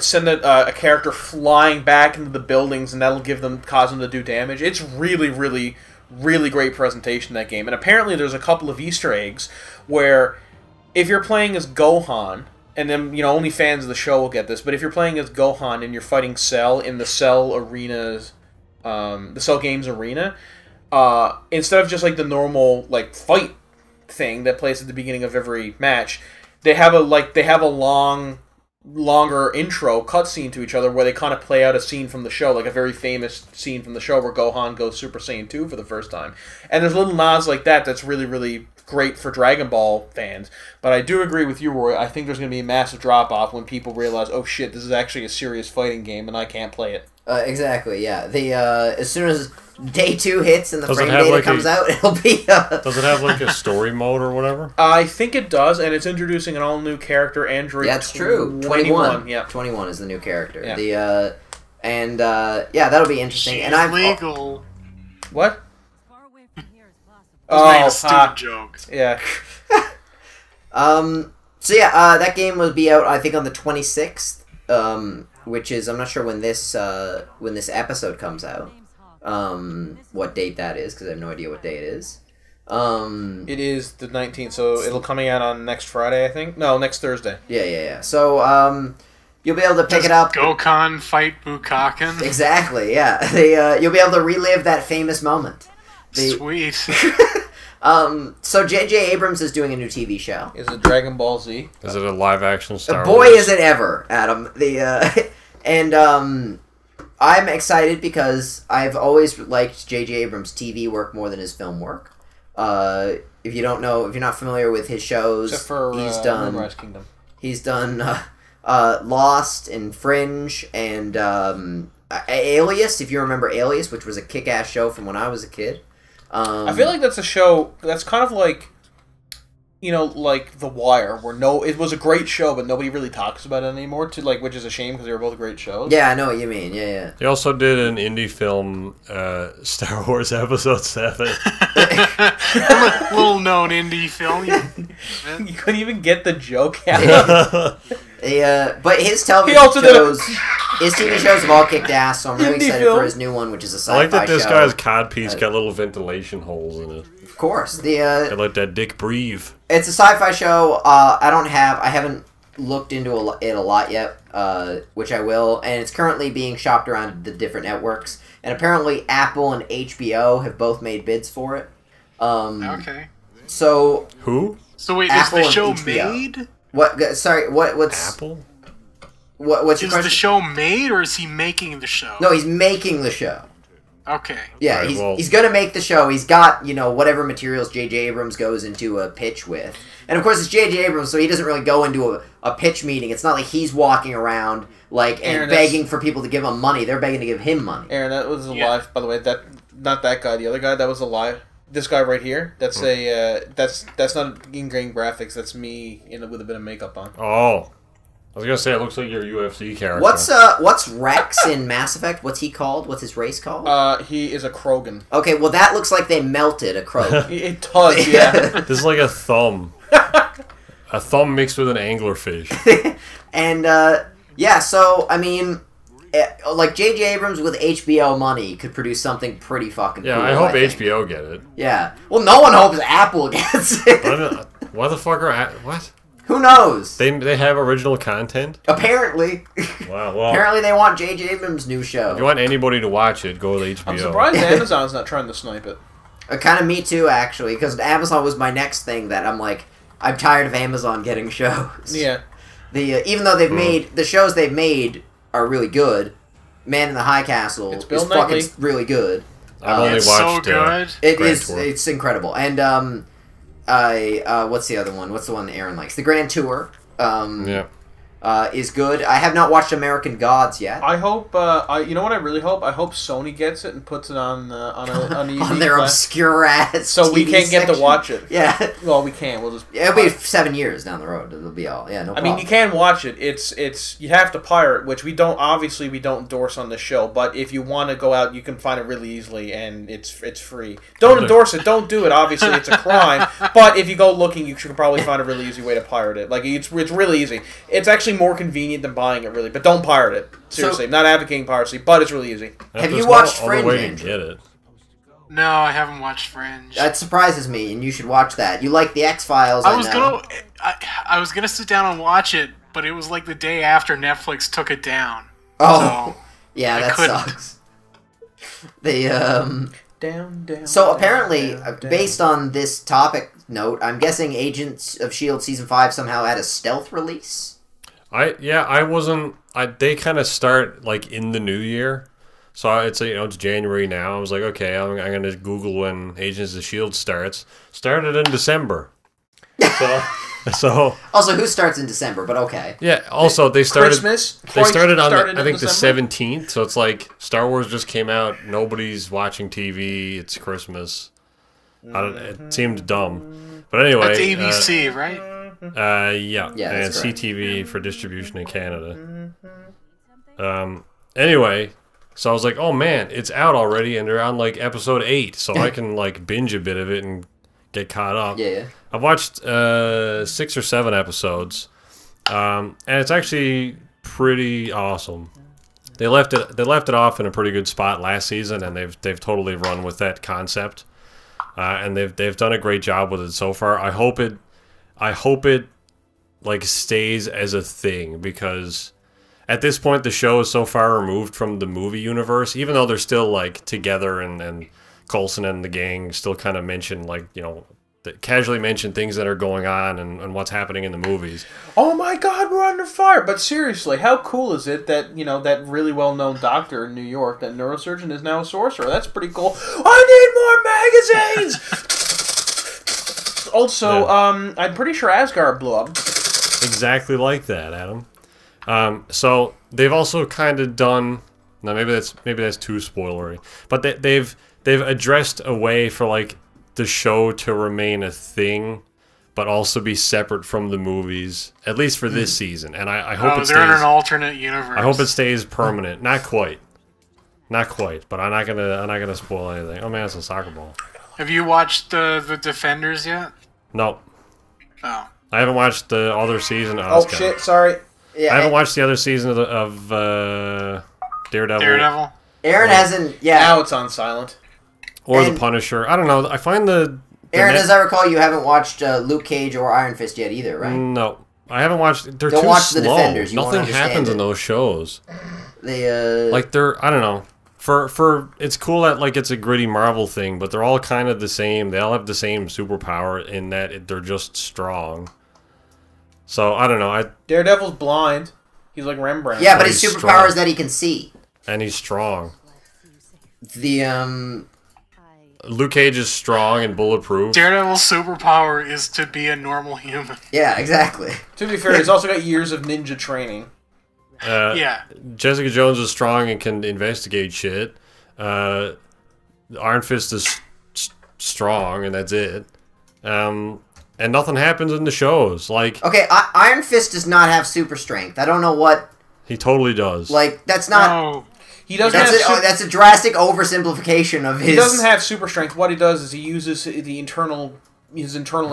Speaker 3: send a character flying back into the buildings, and that'll cause them to do damage. It's really, really, really great presentation, that game. And apparently there's a couple of Easter eggs where if you're playing as Gohan, and then only fans of the show will get this, but if you're playing as Gohan and you're fighting Cell in the Cell arenas, the Cell Games arena, instead of just the normal fight thing that plays at the beginning of every match, they have a long longer intro cutscene to each other where they kind of play out a scene from the show, like a very famous scene from the show where Gohan goes Super Saiyan 2 for the first time. And there's little nods like that that's really, really great for Dragon Ball fans. But I do agree with you, Roy. I think there's going to be a massive drop-off when people realize, oh shit, this is actually a serious fighting game and I can't play it.
Speaker 1: Exactly, yeah. As soon as Day 2 hits and the frame data comes out, it'll be...
Speaker 2: Does it have, like, a story mode or whatever?
Speaker 3: I think it does, and it's introducing an all-new character, Android.
Speaker 1: Yeah, that's true. 21. Yeah. 21 is the new character. Yeah. Yeah, that'll be interesting.
Speaker 4: She's
Speaker 1: and I'm
Speaker 4: legal.
Speaker 3: What?
Speaker 4: Oh, stupid joke.
Speaker 3: Yeah.
Speaker 1: So yeah, that game will be out, I think, on the 26th. Which is, I'm not sure when this episode comes out. What date that is, because I have no idea what day it is.
Speaker 3: It is the 19th, so it'll coming out on next Friday, I think. No, next Thursday.
Speaker 1: Yeah. So, you'll be able to pick it up.
Speaker 4: Gokhan fight Bukakin?
Speaker 1: Exactly, yeah. You'll be able to relive that famous moment.
Speaker 4: Sweet.
Speaker 1: So J.J. Abrams is doing a new TV show.
Speaker 3: Is it Dragonballz Z?
Speaker 2: Is it a live-action Star
Speaker 1: Boy,
Speaker 2: Wars?
Speaker 1: is it ever, Adam. I'm excited because I've always liked J.J. Abrams' TV work more than his film work. If you're not familiar with his shows,
Speaker 3: except for Moonrise Kingdom.
Speaker 1: He's done Lost and Fringe and Alias, if you remember Alias, which was a kick-ass show from when I was a kid.
Speaker 3: I feel like that's a show that's kind of like, like The Wire, where it was a great show, but nobody really talks about it anymore. Which is a shame because they were both great shows.
Speaker 1: Yeah, I know what you mean. Yeah.
Speaker 2: They also did an indie film, Star Wars Episode 7.
Speaker 4: Little known indie film.
Speaker 3: You couldn't even get the joke out.
Speaker 1: But his TV shows have all kicked ass, so I'm really excited for his new one, which is a sci-fi show.
Speaker 2: I like that this guy's codpiece got little ventilation holes in it.
Speaker 1: Of course.
Speaker 2: Gotta let that dick breathe.
Speaker 1: It's a sci-fi show. I haven't looked into it a lot yet, which I will, and it's currently being shopped around the different networks. And apparently Apple and HBO have both made bids for it.
Speaker 4: Okay.
Speaker 1: So...
Speaker 2: Who?
Speaker 4: So wait,
Speaker 1: Apple
Speaker 4: is the show
Speaker 1: HBO.
Speaker 4: Made?
Speaker 1: What? Sorry, what's...
Speaker 2: Apple?
Speaker 1: What's your question?
Speaker 4: Is the show made, or is he making the show?
Speaker 1: No, he's making the show.
Speaker 4: Okay.
Speaker 1: Yeah,
Speaker 2: right,
Speaker 1: he's gonna make the show. He's got, whatever materials J.J. Abrams goes into a pitch with. And of course it's J.J. Abrams, so he doesn't really go into a pitch meeting. It's not like he's walking around, and begging for people to give him money. They're begging to give him money.
Speaker 3: Aaron, that was live, by the way. Not that guy, the other guy, that was a live. This guy right here, that's that's not in-game graphics, that's me with a bit of makeup on.
Speaker 2: Oh. I was gonna say, it looks like your UFC character.
Speaker 1: What's Rex in Mass Effect? What's he called? What's his race called?
Speaker 3: He is a Krogan.
Speaker 1: Okay, well that looks like they melted a Krogan.
Speaker 3: It does, yeah.
Speaker 2: This is like a thumb. A thumb mixed with an anglerfish.
Speaker 1: And, so, I mean, like J.J. Abrams with HBO money could produce something pretty fucking cool.
Speaker 2: Yeah, I hope HBO get it.
Speaker 1: Yeah. Well, no one hopes Apple gets it.
Speaker 2: Why the fuck what?
Speaker 1: Who knows?
Speaker 2: They have original content?
Speaker 1: Apparently.
Speaker 2: Wow, well.
Speaker 1: Apparently they want J.J. Abrams' new show.
Speaker 2: If you want anybody to watch it, go to HBO.
Speaker 3: I'm surprised Amazon's not trying to snipe it.
Speaker 1: Kind of me too, actually, because Amazon was my next thing that I'm like, I'm tired of Amazon getting shows.
Speaker 3: Yeah.
Speaker 1: Even though they've made, the shows they've made are really good. Man in the High Castle is fucking really good.
Speaker 2: I've only watched
Speaker 4: so good.
Speaker 1: It's incredible. And, what's the other one? What's the one Aaron likes? The Grand Tour. Is good. I have not watched American Gods yet.
Speaker 3: I hope. You know what I really hope? I hope Sony gets it and puts it on
Speaker 1: on their obscure ass.
Speaker 3: So
Speaker 1: TV
Speaker 3: we can't
Speaker 1: section.
Speaker 3: get to watch it.
Speaker 1: Yeah.
Speaker 3: Well, we can't. We'll just.
Speaker 1: It'll be 7 years down the road. It'll be all. Yeah. No problem.
Speaker 3: I mean, you can watch it. It's you have to pirate, which we don't endorse on the show. But if you want to go out, you can find it really easily, and it's free. Don't endorse it. Don't do it. Obviously, it's a crime. But if you go looking, you should probably find a really easy way to pirate it. Like it's really easy. It's actually more convenient than buying it, really. But don't pirate it. Seriously, I'm not advocating piracy, but it's really easy.
Speaker 1: Have you watched Fringe?
Speaker 2: Get it.
Speaker 4: No, I haven't watched Fringe.
Speaker 1: That surprises me, and you should watch that. You like the X-Files, I
Speaker 4: was gonna sit down and watch it, but it was like the day after Netflix took it down.
Speaker 1: Oh,
Speaker 4: so
Speaker 1: yeah, that sucks.
Speaker 3: Down,
Speaker 1: so apparently, based on this topic note, I'm guessing Agents of S.H.I.E.L.D. Season 5 somehow had a stealth release?
Speaker 2: I wasn't. They kind of start like in the new year, so it's it's January now. I was like, okay, I'm gonna Google when Agents of S.H.I.E.L.D. starts. Started in December. So
Speaker 1: also, who starts in December? But okay.
Speaker 2: Yeah. Also, they started.
Speaker 3: Christmas.
Speaker 2: They started on
Speaker 3: started
Speaker 2: I think the
Speaker 3: December?
Speaker 2: 17th. So it's like Star Wars just came out. Nobody's watching TV. It's Christmas. It seemed dumb, but anyway.
Speaker 4: That's ABC, right?
Speaker 2: Yeah.
Speaker 1: Yeah,
Speaker 2: And
Speaker 1: that's correct.
Speaker 2: CTV for distribution in Canada. Anyway, so I was like, oh man, it's out already, and they're on like episode 8, so I can like binge a bit of it and get caught up.
Speaker 1: Yeah.
Speaker 2: I've watched 6 or 7 episodes, and it's actually pretty awesome. They left it off in a pretty good spot last season, and they've totally run with that concept, and they've done a great job with it so far. I hope it like stays as a thing, because at this point the show is so far removed from the movie universe, even though they're still like together, and Coulson and the gang still kind of mention casually mention things that are going on and what's happening in the movies.
Speaker 3: Oh my God, we're under fire! But seriously, how cool is it that that really well-known doctor in New York, that neurosurgeon, is now a sorcerer? That's pretty cool. I need more magazines. Also, I'm pretty sure Asgard blew up.
Speaker 2: Exactly like that, Adam. So they've also kind of done. Now maybe that's too spoilery, but they've addressed a way for like the show to remain a thing, but also be separate from the movies, at least for this season. And I hope it stays.
Speaker 4: They're in an alternate universe.
Speaker 2: I hope it stays permanent. Not quite, but I'm not gonna spoil anything. Oh man, it's a soccer ball.
Speaker 4: Have you watched the Defenders yet?
Speaker 2: No.
Speaker 4: Oh.
Speaker 2: I haven't watched the other season.
Speaker 3: Oh shit! Sorry.
Speaker 1: Yeah.
Speaker 2: I haven't watched the other season of Daredevil.
Speaker 4: Daredevil?
Speaker 1: Aaron hasn't. Yeah.
Speaker 3: Now it's on silent.
Speaker 2: Or
Speaker 1: And-
Speaker 2: the Punisher. I don't know. I find the
Speaker 1: Aaron, as I recall, you haven't watched Luke Cage or Iron Fist yet either, right?
Speaker 2: No, I haven't watched. They're
Speaker 1: Don't
Speaker 2: too
Speaker 1: watch
Speaker 2: slow.
Speaker 1: The Defenders. You won't
Speaker 2: Nothing
Speaker 1: understand
Speaker 2: happens
Speaker 1: it.
Speaker 2: in those shows.
Speaker 1: They
Speaker 2: Like they're. I don't know. For it's cool that like it's a gritty Marvel thing, but they're all kind of the same. They all have the same superpower in that they're just strong. So I don't know.
Speaker 3: Daredevil's blind. He's like Rembrandt.
Speaker 1: Yeah, but his
Speaker 2: he's
Speaker 1: superpower
Speaker 2: strong.
Speaker 1: is that he can see.
Speaker 2: And he's strong.
Speaker 1: The
Speaker 2: Luke Cage is strong and bulletproof.
Speaker 4: Daredevil's superpower is to be a normal human.
Speaker 1: Yeah, exactly.
Speaker 3: To be fair, he's also got years of ninja training.
Speaker 4: Yeah.
Speaker 2: Jessica Jones is strong and can investigate shit. Iron Fist is strong, and that's it. And nothing happens in the shows. Like,
Speaker 1: Okay, Iron Fist does not have super strength. I don't know what.
Speaker 2: he totally does.
Speaker 1: Like, that's not.
Speaker 4: No.
Speaker 3: He doesn't
Speaker 1: That's a drastic oversimplification of his.
Speaker 3: He doesn't have super strength. What he does is he uses his internal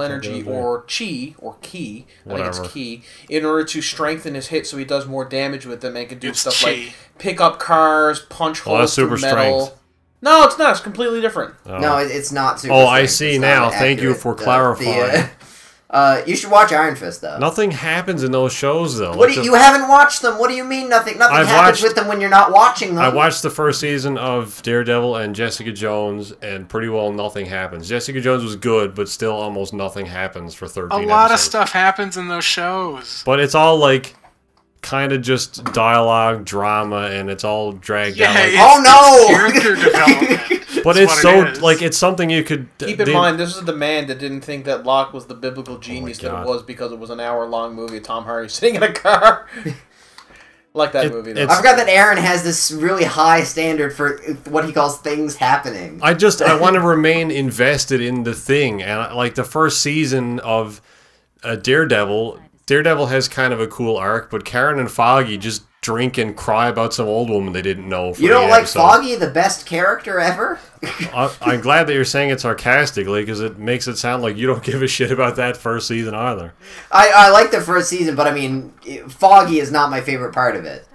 Speaker 3: energy, or chi, or ki, I think
Speaker 2: Whatever.
Speaker 3: it's ki, in order to strengthen his hit so he does more damage with them and can do
Speaker 4: It's
Speaker 3: stuff
Speaker 4: chi.
Speaker 3: like pick up cars, punch
Speaker 2: Well,
Speaker 3: holes
Speaker 2: that's super
Speaker 3: through metal.
Speaker 2: strength.
Speaker 3: No, it's not. It's completely different.
Speaker 1: No, it's not super
Speaker 2: Oh,
Speaker 1: strength.
Speaker 2: I see
Speaker 1: It's
Speaker 2: now.
Speaker 1: not
Speaker 2: Thank you
Speaker 1: accurate.
Speaker 2: for clarifying.
Speaker 1: You should watch Iron Fist, though.
Speaker 2: Nothing happens in those shows, though.
Speaker 1: What
Speaker 2: Like
Speaker 1: you haven't watched them? What do you mean nothing? Nothing
Speaker 2: I've
Speaker 1: happens
Speaker 2: watched-
Speaker 1: with them when you're not watching them.
Speaker 2: I watched the first season of Daredevil and Jessica Jones, and pretty well nothing happens. Jessica Jones was good, but still almost nothing happens for 13
Speaker 4: A lot of
Speaker 2: episodes.
Speaker 4: stuff happens in those shows.
Speaker 2: But it's all like kind of just dialogue, drama, and it's all dragged
Speaker 4: Yeah,
Speaker 2: out. Like,
Speaker 4: it's,
Speaker 1: Oh, no!
Speaker 4: it's character development.
Speaker 2: but
Speaker 4: That's
Speaker 2: it's
Speaker 4: what
Speaker 2: so
Speaker 4: it is.
Speaker 2: like it's something you could
Speaker 3: Keep in mind, this is the man that didn't think that Locke was the biblical genius that
Speaker 2: God.
Speaker 3: it was because it was an hour-long movie of Tom Hardy sitting in a car. Like that movie, though.
Speaker 1: I forgot that Aaron has this really high standard for what he calls things happening.
Speaker 2: I want to remain invested in the thing, and like the first season of Daredevil has kind of a cool arc, but Karen and Foggy just drink and cry about some old woman they didn't know. For
Speaker 1: You don't
Speaker 2: 8
Speaker 1: like
Speaker 2: episodes.
Speaker 1: Foggy, the best character ever?
Speaker 2: I'm glad that you're saying it sarcastically, because it makes it sound like you don't give a shit about that first season either.
Speaker 1: I like the first season, but I mean, Foggy is not my favorite part of it.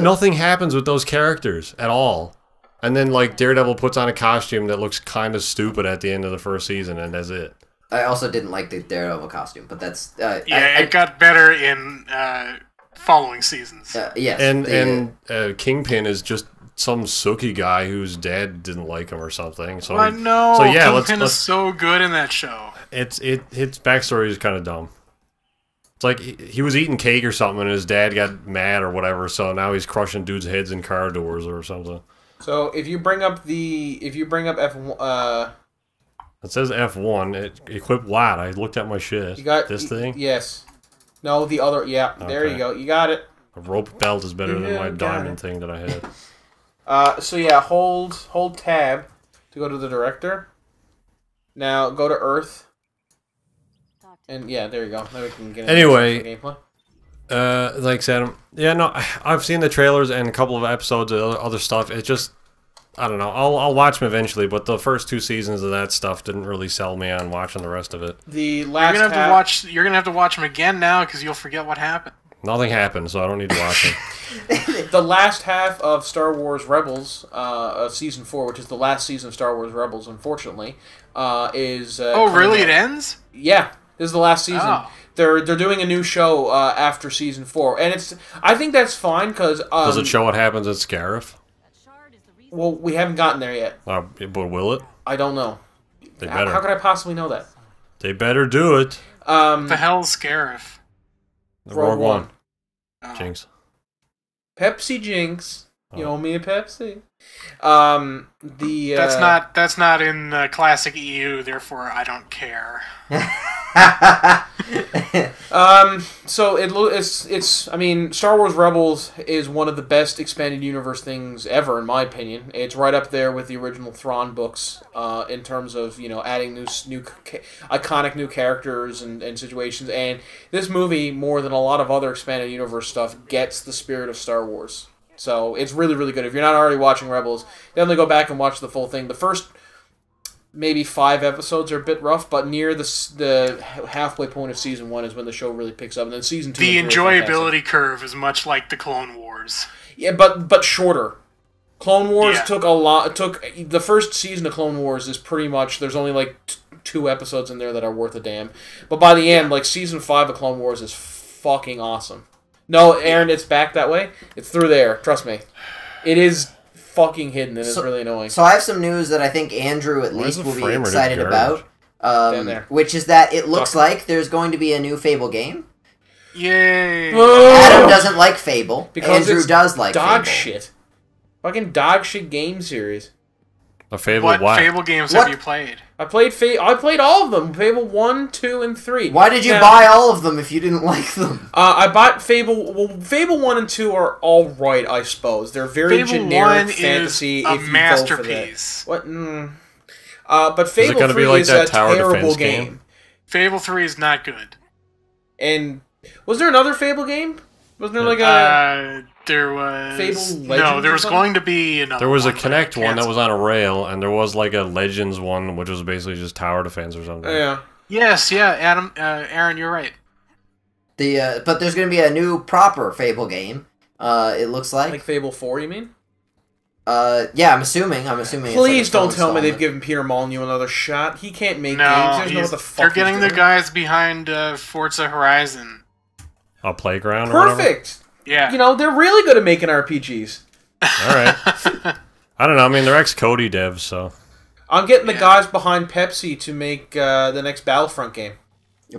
Speaker 2: Nothing happens with those characters at all. And then, like, Daredevil puts on a costume that looks kind of stupid at the end of the first season, and that's it.
Speaker 1: I also didn't like the Daredevil costume, but that's...
Speaker 4: It got better in following seasons.
Speaker 1: yes.
Speaker 2: And Kingpin is just some sooky guy whose dad didn't like him or something. So
Speaker 4: I know.
Speaker 2: So yeah,
Speaker 4: Kingpin
Speaker 2: let's
Speaker 4: is so good in that show.
Speaker 2: its backstory is kind of dumb. It's like he was eating cake or something, and his dad got mad or whatever. So now he's crushing dudes' heads in car doors or something.
Speaker 3: So if you bring up F1,
Speaker 2: it says F1. Equip what? I looked at my shit.
Speaker 3: You got
Speaker 2: this thing.
Speaker 3: Yes. No, the other. Yeah, okay. There you go. You got it.
Speaker 2: A rope belt is better than my diamond thing that I had.
Speaker 3: So yeah, hold tab to go to the director. Now go to Earth. And yeah, there you go. Now we can get
Speaker 2: anyway, gameplay. Like I said, yeah, no, I've seen the trailers and a couple of episodes of other stuff. It's just, I don't know. I'll watch them eventually, but the first 2 seasons of that stuff didn't really sell me on watching the rest of it.
Speaker 3: The last
Speaker 4: you're gonna have to watch them again now because you'll forget what happened.
Speaker 2: Nothing happened, so I don't need to watch them.
Speaker 3: The last half of Star Wars Rebels, season 4, which is the last season of Star Wars Rebels, unfortunately, is.
Speaker 4: Oh, really? It ends?
Speaker 3: Yeah, this is the last season.
Speaker 4: Oh.
Speaker 3: They're doing a new show after season 4, and I think that's fine because.
Speaker 2: Does it show what happens at Scarif?
Speaker 3: Well, we haven't gotten there yet.
Speaker 2: But will it?
Speaker 3: I don't know.
Speaker 2: They better.
Speaker 3: How could I possibly know that?
Speaker 2: They better do it.
Speaker 4: What the hell's Scarif?
Speaker 2: Rogue One.
Speaker 4: Oh.
Speaker 2: Jinx.
Speaker 3: Pepsi Jinx. You owe me a Pepsi.
Speaker 4: That's not in classic EU, therefore I don't care.
Speaker 3: So it's I mean, Star Wars Rebels is one of the best expanded universe things ever, in my opinion. It's right up there with the original Thrawn books in terms of, you know, adding new iconic new characters and situations. And this movie, more than a lot of other expanded universe stuff, gets the spirit of Star Wars. So it's really, really good. If you're not already watching Rebels, definitely go back and watch the full thing. The first maybe 5 episodes are a bit rough, but near the halfway point of season 1 is when the show really picks up, and then season 2.
Speaker 4: The enjoyability curve is much like the Clone Wars.
Speaker 3: Yeah, but shorter. Clone Wars took a lot. The first season of Clone Wars is pretty much, there's only like 2 episodes in there that are worth a damn. But by the end, like season 5 of Clone Wars is fucking awesome. No, Aaron, it's back that way. It's through there. Trust me. It is fucking hidden, and it's really annoying.
Speaker 1: So I have some news that I think Andrew at least will be excited about, which is that it looks like there's going to be a new Fable game.
Speaker 4: Yay!
Speaker 1: Adam doesn't like Fable.
Speaker 3: Because
Speaker 1: Andrew does like
Speaker 3: dog
Speaker 1: Fable.
Speaker 3: Shit. Fucking dog shit game series.
Speaker 2: A Fable
Speaker 4: what?
Speaker 2: What
Speaker 4: Fable games have you played?
Speaker 3: I played all of them. Fable 1, 2, and 3.
Speaker 1: Why did you buy all of them if you didn't like them?
Speaker 3: I bought Fable. Well, Fable 1 and 2 are all right, I suppose. They're very
Speaker 4: Fable
Speaker 3: generic
Speaker 4: 1
Speaker 3: fantasy.
Speaker 4: Is a
Speaker 3: if you
Speaker 4: masterpiece.
Speaker 3: Go for that. What? But Fable 3 is a terrible game.
Speaker 4: Fable 3 is not good.
Speaker 3: And was there another Fable game? Wasn't there like a...
Speaker 4: There was...
Speaker 3: Fable Legends?
Speaker 4: No, there was going to be another
Speaker 2: There was
Speaker 4: one,
Speaker 2: a Kinect one that was on a rail, and there was like a Legends one, which was basically just tower defense or something.
Speaker 3: Yeah.
Speaker 4: Yes, yeah, Adam, Aaron, you're right.
Speaker 1: But there's going to be a new proper Fable game, it looks like.
Speaker 3: Like Fable 4, you mean?
Speaker 1: Yeah, I'm assuming.
Speaker 3: Please don't tell me they've given Peter Molyneux another shot. He can't make games. He doesn't know what the fuck
Speaker 4: they're getting the guys behind Forza Horizon.
Speaker 2: A playground.
Speaker 3: Perfect.
Speaker 4: Yeah.
Speaker 3: You know, they're really good at making RPGs.
Speaker 2: All right. I don't know. I mean, they're ex-Cody devs, so.
Speaker 3: I'm getting the guys behind Pepsi to make the next Battlefront game.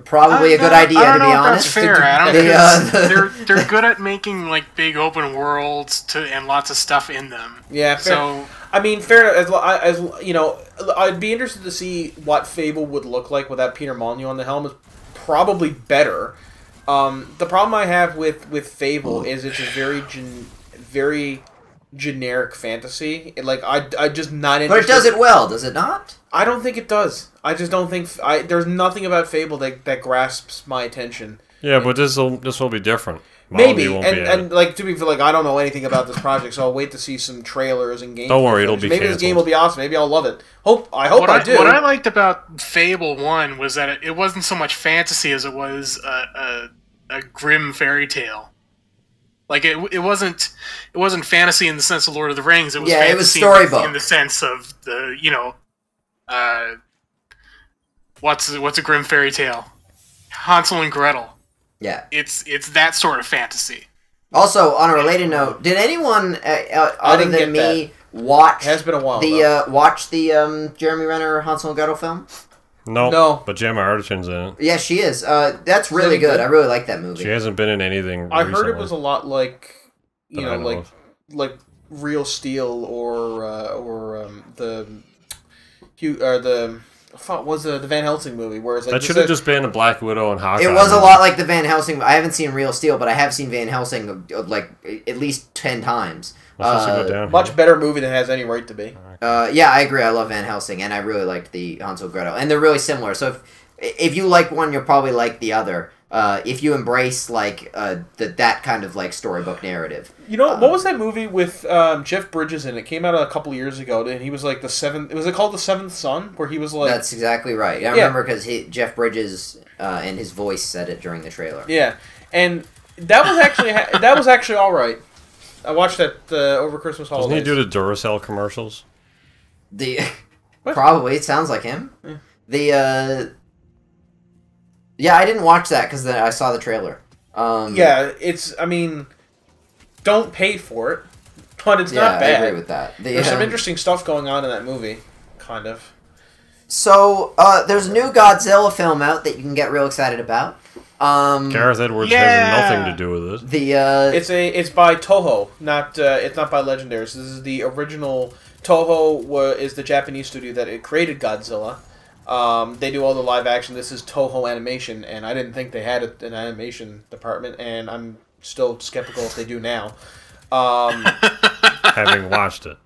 Speaker 1: Probably a good idea, to be honest.
Speaker 4: That's fair, Adam. They're good at making like big open worlds and lots of stuff in them.
Speaker 3: Yeah. Fair. So I mean, fair as you know, I'd be interested to see what Fable would look like without Peter Molyneux on the helm. It's probably better. The problem I have with Fable is it's a very generic fantasy. I just not interested.
Speaker 1: But it does it well, does it not?
Speaker 3: I don't think it does. I just don't think there's nothing about Fable that grasps my attention.
Speaker 2: Yeah, but this will be different.
Speaker 3: Maybe, and like to be like I don't know anything about this project, so I'll wait to see some trailers and games.
Speaker 2: Don't worry, it'll be
Speaker 3: maybe
Speaker 2: canceled.
Speaker 3: This game will be awesome. Maybe I'll love it. I hope I do.
Speaker 4: What I liked about Fable 1 was that it wasn't so much fantasy as it was a grim fairy tale. Like it wasn't fantasy in the sense of Lord of the Rings. It was fantasy
Speaker 1: it was storybook
Speaker 4: in the sense of the what's a grim fairy tale? Hansel and Gretel.
Speaker 1: Yeah,
Speaker 4: it's that sort of fantasy.
Speaker 1: Also, on a related note, did anyone other than me watch?
Speaker 3: It has been a while.
Speaker 1: Watch the Jeremy Renner Hansel and Gretel film?
Speaker 2: No. But Gemma Arterton's in it.
Speaker 1: Yeah, she is. That's really good. I really like that movie.
Speaker 2: She hasn't been in anything
Speaker 3: I
Speaker 2: recently.
Speaker 3: heard it was a lot like, like Real Steel or the Van Helsing movie, where it's like
Speaker 2: that should have just been a Black Widow and Hawkeye.
Speaker 1: It was a lot like the Van Helsing. I haven't seen Real Steel, but I have seen Van Helsing like at least 10 times.
Speaker 3: Much better movie than it has any right to be.
Speaker 1: Yeah, I agree. I love Van Helsing, and I really liked the Hansel Gretel, and they're really similar. So if you like one, you'll probably like the other. If you embrace like that kind of like storybook narrative.
Speaker 3: You know, what was that movie with Jeff Bridges in it? It came out a couple years ago, and he was like the seventh. Was it called The Seventh Son? Where he was like.
Speaker 1: That's exactly right. I remember because Jeff Bridges and his voice said it during the trailer.
Speaker 3: Yeah, and that was actually all right. I watched that over Christmas holidays.
Speaker 2: Doesn't he do the Duracell commercials?
Speaker 1: Probably. It sounds like him. Yeah. Yeah, I didn't watch that because I saw the trailer.
Speaker 3: Yeah, I mean, don't pay for it, but it's not bad.
Speaker 1: I agree with that.
Speaker 3: There's some interesting stuff going on in that movie, kind of.
Speaker 1: So, there's a new Godzilla film out that you can get real excited about.
Speaker 2: Gareth Edwards has nothing to do with it.
Speaker 3: It's by Toho, it's not by Legendary. So this is the original. Toho is the Japanese studio that created Godzilla. They do all the live action. This is Toho Animation, and I didn't think they had an animation department, and I'm still skeptical if they do now.
Speaker 2: Having watched it.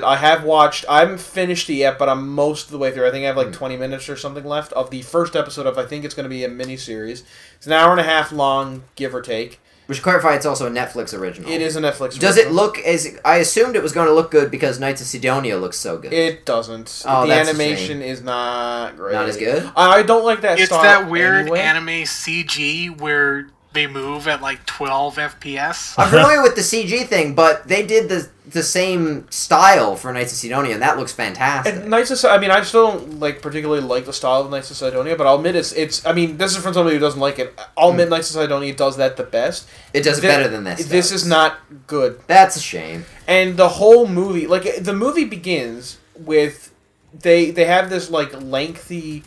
Speaker 3: I haven't finished it yet, but I'm most of the way through. I think I have like 20 minutes or something left of the first episode of, I think it's going to be a mini-series. It's an hour and a half long, give or take.
Speaker 1: We should clarify it's also a Netflix original.
Speaker 3: It is a Netflix original.
Speaker 1: Does it look I assumed it was going to look good because Knights of Sidonia looks so good.
Speaker 3: It doesn't.
Speaker 1: Oh,
Speaker 3: the animation is not great.
Speaker 1: Not as good?
Speaker 3: I don't like that style.
Speaker 4: It's that weird
Speaker 3: anyway.
Speaker 4: anime CG where they move at like 12 FPS.
Speaker 1: I'm familiar with the CG thing, but they did the same style for Knights of Sidonia, and that looks fantastic.
Speaker 3: And I still don't particularly like the style of Knights of Sidonia, but I'll admit it's. I mean, this is from somebody who doesn't like it. I'll admit Knights of Sidonia does that the best.
Speaker 1: It does better than this.
Speaker 3: This is not good.
Speaker 1: That's a shame.
Speaker 3: And the whole movie, the movie begins with they have this lengthy.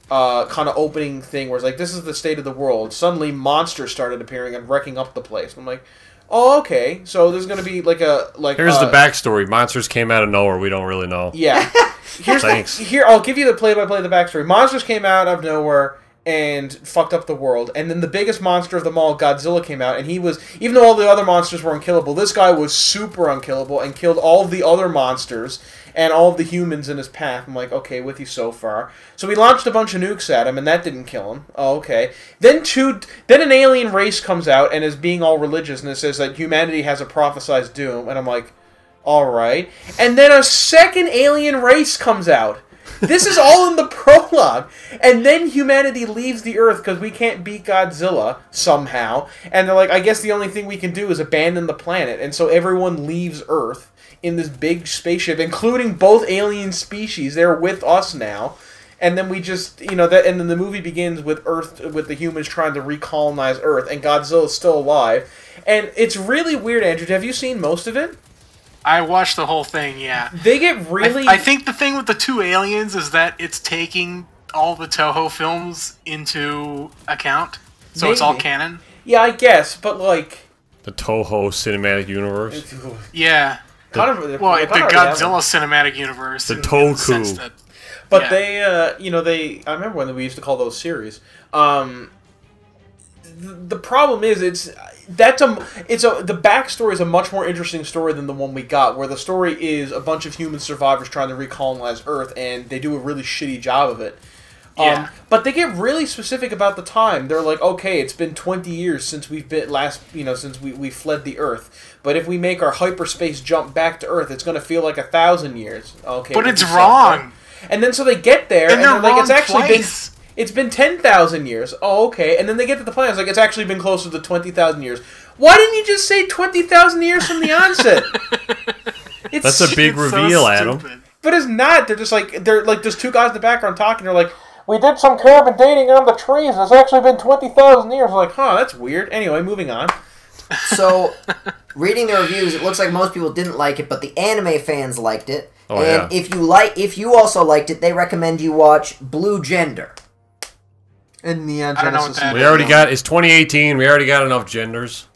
Speaker 3: Kind of opening thing where it's like, this is the state of the world. Suddenly monsters started appearing and wrecking up the place. And I'm like, oh, okay. So there's going to be
Speaker 2: Here's the backstory. Monsters came out of nowhere. We don't really know.
Speaker 3: Yeah.
Speaker 2: Thanks.
Speaker 3: Here, I'll give you the play-by-play of the backstory. Monsters came out of nowhere and fucked up the world. And then the biggest monster of them all, Godzilla, came out. And he was, even though all the other monsters were unkillable, this guy was super unkillable and killed all of the other monsters and all of the humans in his path. I'm like, okay, with you so far. So we launched a bunch of nukes at him, and that didn't kill him. Oh, okay. Then an alien race comes out and is being all religious, and it says that humanity has a prophesized doom. And I'm like, all right. And then a second alien race comes out. This is all in the prologue. And then humanity leaves the Earth because we can't beat Godzilla somehow. And they're like, I guess the only thing we can do is abandon the planet. And so everyone leaves Earth in this big spaceship, including both alien species. They're with us now. And then we just, and then the movie begins with the humans trying to recolonize Earth, and Godzilla's still alive. And it's really weird, Andrew. Have you seen most of it?
Speaker 4: I watched the whole thing, yeah.
Speaker 3: They get really...
Speaker 4: I think the thing with the two aliens is that it's taking all the Toho films into account. So It's all canon.
Speaker 3: Yeah, I guess, but
Speaker 2: the Toho cinematic universe?
Speaker 4: Yeah. The Godzilla cinematic universe.
Speaker 2: The Toku.
Speaker 3: But they, I remember when we used to call those series. The problem is, the backstory is a much more interesting story than the one we got, where the story is a bunch of human survivors trying to recolonize Earth, and they do a really shitty job of it.
Speaker 4: Yeah.
Speaker 3: But they get really specific about the time. They're like, okay, it's been 20 years since we've been since we fled the Earth. But if we make our hyperspace jump back to Earth, it's going to feel like 1,000 years. Okay,
Speaker 4: but it's wrong.
Speaker 3: And then so they get there, and they're like, it's actually
Speaker 4: twice.
Speaker 3: It's been 10,000 years. Oh, okay. And then they get to the planet. It's like, it's actually been closer to 20,000 years. Why didn't you just say 20,000 years from the onset?
Speaker 2: That's a big reveal, so Adam.
Speaker 3: But it's not. They're just there's two guys in the background talking. They're like, we did some carbon dating on the trees. It's actually been 20,000 years. I'm like, huh, that's weird. Anyway, moving on.
Speaker 1: So, reading the reviews, it looks like most people didn't like it, but the anime fans liked it.
Speaker 2: Oh,
Speaker 1: and
Speaker 2: yeah.
Speaker 1: if you also liked it, they recommend you watch Blue Gender.
Speaker 3: And Neon
Speaker 4: I don't know
Speaker 3: Genesis.
Speaker 4: what that
Speaker 2: We already got. It's 2018. We already got enough genders.